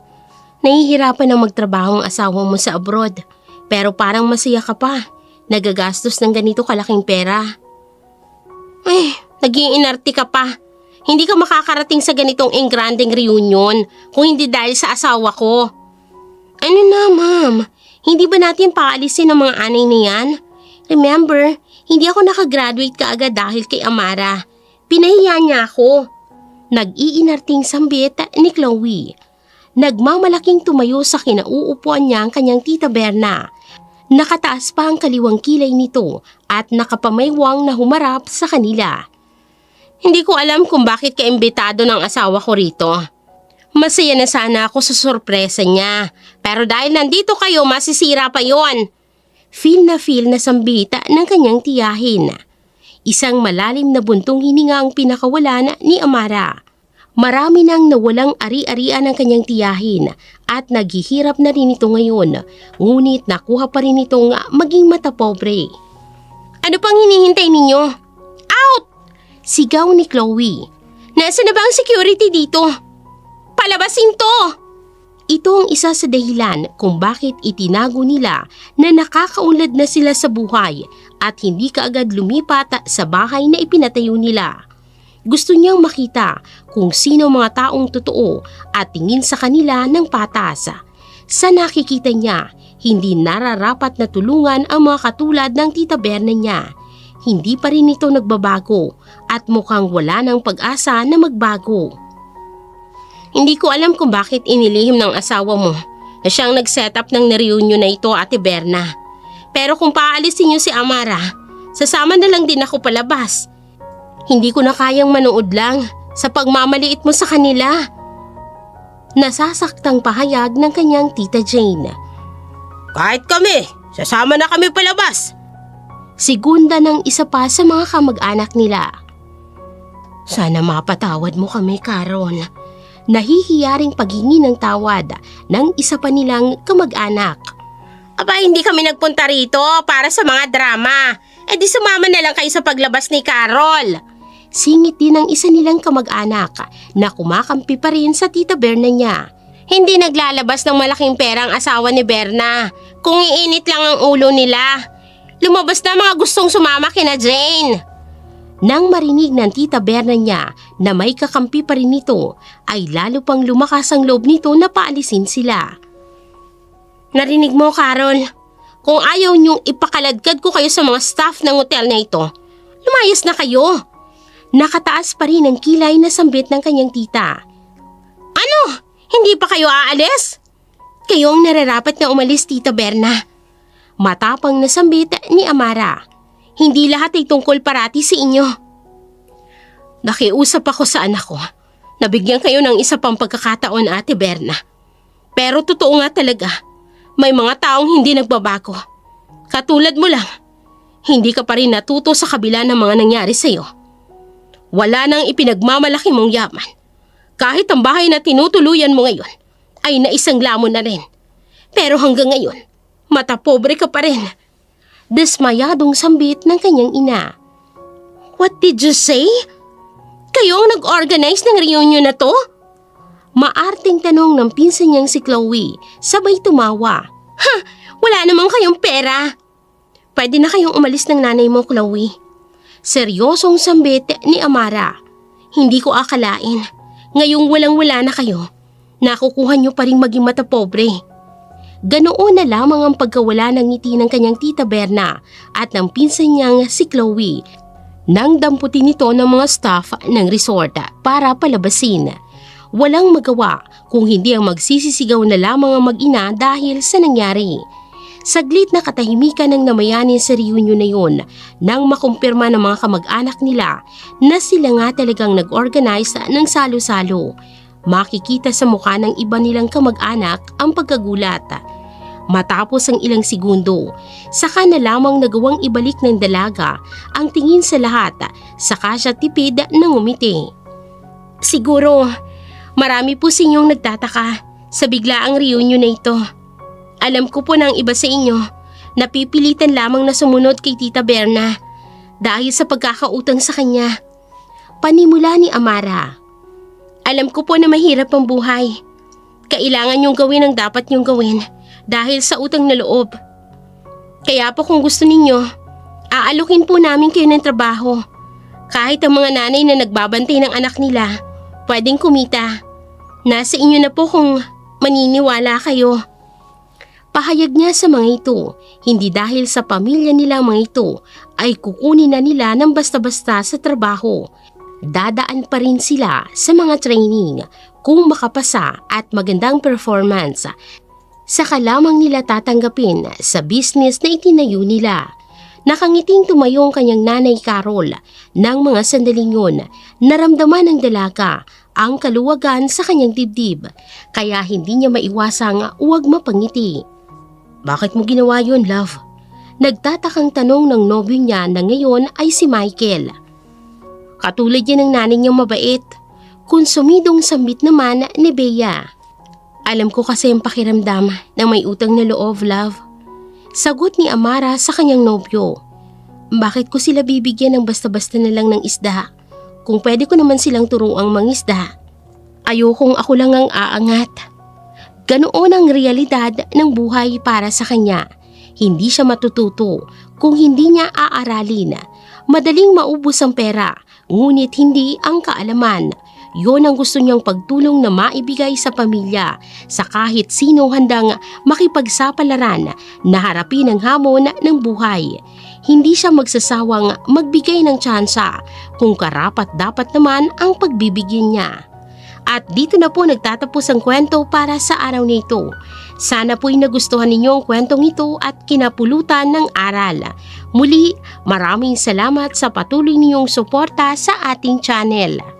Nahihirapan na magtrabaho ang asawa mo sa abroad, pero parang masaya ka pa. Nagagastos ng ganito kalaking pera. Nag-iinarte ka pa. Hindi ka makakarating sa ganitong engranding reunion kung hindi dahil sa asawa ko. Ano na, ma'am? Hindi ba natin paalisin ang mga anay na yan? Remember, hindi ako nakagraduate kaagad dahil kay Amara. Pinahiya niya ako. Nag-iinarting sambit ni Chloe. Nagmamalaking tumayo sa kinauupuan niya ang kanyang tita Berna. Nakataas pa ang kaliwang kilay nito at nakapamaywang na humarap sa kanila. Hindi ko alam kung bakit kaimbitado ng asawa ko rito. Masaya na sana ako sa sorpresa niya, pero dahil nandito kayo masisira pa yon. Feel na sambita ng kanyang tiyahin. Isang malalim na buntong hininga ang pinakawalan ni Amara. Marami nang nawalang ari-arian ng kanyang tiyahin at naghihirap na rin ito ngayon, ngunit nakuha pa rin itong maging matapobre. Ano pang hinihintay ninyo? Out! Sigaw ni Chloe. Nasaan na ba ang security dito? Palabasin to! Ito ang isa sa dahilan kung bakit itinago nila na nakakaunlad na sila sa buhay at hindi kaagad lumipat sa bahay na ipinatayo nila. Gusto niyang makita kung sino mga taong totoo at tingin sa kanila ng patas. Sa nakikita niya, hindi nararapat na tulungan ang mga katulad ng tita Berna niya. Hindi pa rin ito nagbabago at mukhang wala ng pag-asa na magbago. Hindi ko alam kung bakit inilihim ng asawa mo na siyang nag-setup ng reunion na ito, Ate Berna. Pero kung paalisin niyo si Amara, sasama na lang din ako palabas. Hindi ko na kayang manood lang sa pagmamaliit mo sa kanila. Nasasaktang pahayag ng kanyang tita Jane. Kahit kami, sasama na kami palabas. Segunda ng isa pa sa mga kamag-anak nila. Sana mapatawad mo kami, Carol. Nahihiyaring paghingi ng tawad ng isa pa nilang kamag-anak. Aba, hindi kami nagpunta rito para sa mga drama. E di sumama na lang kayo sa paglabas ni Carol. Singit din ng isa nilang kamag-anak na kumakampi pa rin sa tita Berna niya. Hindi naglalabas ng malaking pera ang asawa ni Berna. Kung iinit lang ang ulo nila. Lumabas na mga gustong sumama kina Jane. Nang marinig ng tita Berna niya na may kakampi pa rin nito, ay lalo pang lumakas ang loob nito na paalisin sila. Narinig mo, Carol? Kung ayaw niyong ipakaladkad ko kayo sa mga staff ng hotel na ito, lumayas na kayo. Nakataas pa rin ang kilay na sambit ng kanyang tita. Ano? Hindi pa kayo aalis? Kayo ang nararapat na umalis, tita Berna. Matapang na sambit ni Amara. Hindi lahat ay tungkol parati sa inyo. Nakiusap ako sa anak ko. Nabigyan kayo ng isa pang pagkakataon, Ate Berna. Pero totoo nga talaga, May mga taong hindi nagbabago. Katulad mo lang, hindi ka pa rin natuto sa kabila ng mga nangyari sa'yo. Wala nang ipinagmamalaki mong yaman. Kahit ang bahay na tinutuluyan mo ngayon ay naisangla mo na rin. Pero hanggang ngayon, matapobre ka pa rin. Desmayadong sambit ng kanyang ina. What did you say? Kayo ang nag-organize ng reunion na to? Maarting tanong ng pinsan niyang si Chloe, sabay tumawa. Ha! Wala namang kayong pera. Pwede na kayong umalis ng nanay mo, Chloe. Seryosong sambit ni Amara. Hindi ko akalain. Ngayong walang-wala na kayo, nakukuha niyo pa rin maging matapobre. Ganoon na lamang ang pagkawala ng ngiti ng kanyang tita Berna at ng pinsan niyang si Chloe nang damputin nito ng mga staff ng resort para palabasin. Walang magawa kung hindi ang magsisisigaw na lamang ang mag-ina dahil sa nangyari. Saglit na katahimikan ng namayanin sa reunion na yun nang makumpirma ng mga kamag-anak nila na sila nga talagang nag-organize ng salo-salo. Makikita sa mukha ng iba nilang kamag-anak ang pagkagulat. Matapos ang ilang segundo, saka na lamang nagawang ibalik ng dalaga ang tingin sa lahat, saka siya tipid ng umiti. Siguro, marami po sa inyong nagtataka sa biglaang reunion na ito. Alam ko po na ang iba sa inyo, napipilitan lamang na sumunod kay Tita Berna dahil sa pagkakautang sa kanya. Panimula ni Amara. Alam ko po na mahirap ang buhay. Kailangan niyong gawin ang dapat niyong gawin dahil sa utang na loob. Kaya po kung gusto ninyo, aalukin po namin kayo ng trabaho. Kahit ang mga nanay na nagbabantay ng anak nila, pwedeng kumita. Nasa inyo na po kung maniniwala kayo. Pahayag niya sa mga ito, hindi dahil sa pamilya nila mga ito ay kukunin na nila ng basta-basta sa trabaho. Dadaan pa rin sila sa mga training kung makapasa at magandang performance. Saka lamang nila tatanggapin sa business na itinayo nila. Nakangiting tumayo ang kanyang nanay Carol. Nang mga sandaling yun, naramdaman ng dalaga ang kaluwagan sa kanyang dibdib, kaya hindi niya maiwasang huwag mapangiti. Bakit mo ginawa yun, love? Nagtatakang tanong ng nobyo niya na ngayon ay si Michael. Katulad yan ng nanay niyang mabait. Konsumidong sambit naman ni Bea. Alam ko kasi ang pakiramdam na may utang na loob, love. Sagot ni Amara sa kanyang nobyo. Bakit ko sila bibigyan ng basta-basta na lang ng isda? Kung pwede ko naman silang turuang mangisda. Ayokong ako lang ang aangat. Ganoon ang realidad ng buhay para sa kanya. Hindi siya matututo kung hindi niya aaralin. Madaling maubos ang pera, ngunit hindi ang kaalaman. Yon ang gusto niyang pagtulong na maibigay sa pamilya sa kahit sino handang makipagsapalaran na harapin ang hamon ng buhay. Hindi siya magsasawang magbigay ng tsansa kung karapat-dapat naman ang pagbibigyan niya. At dito na po nagtatapos ang kwento para sa araw na ito. Sana po'y nagustuhan ninyo ang kwentong ito at kinapulutan ng aral. Muli, maraming salamat sa patuloy ninyong suporta sa ating channel.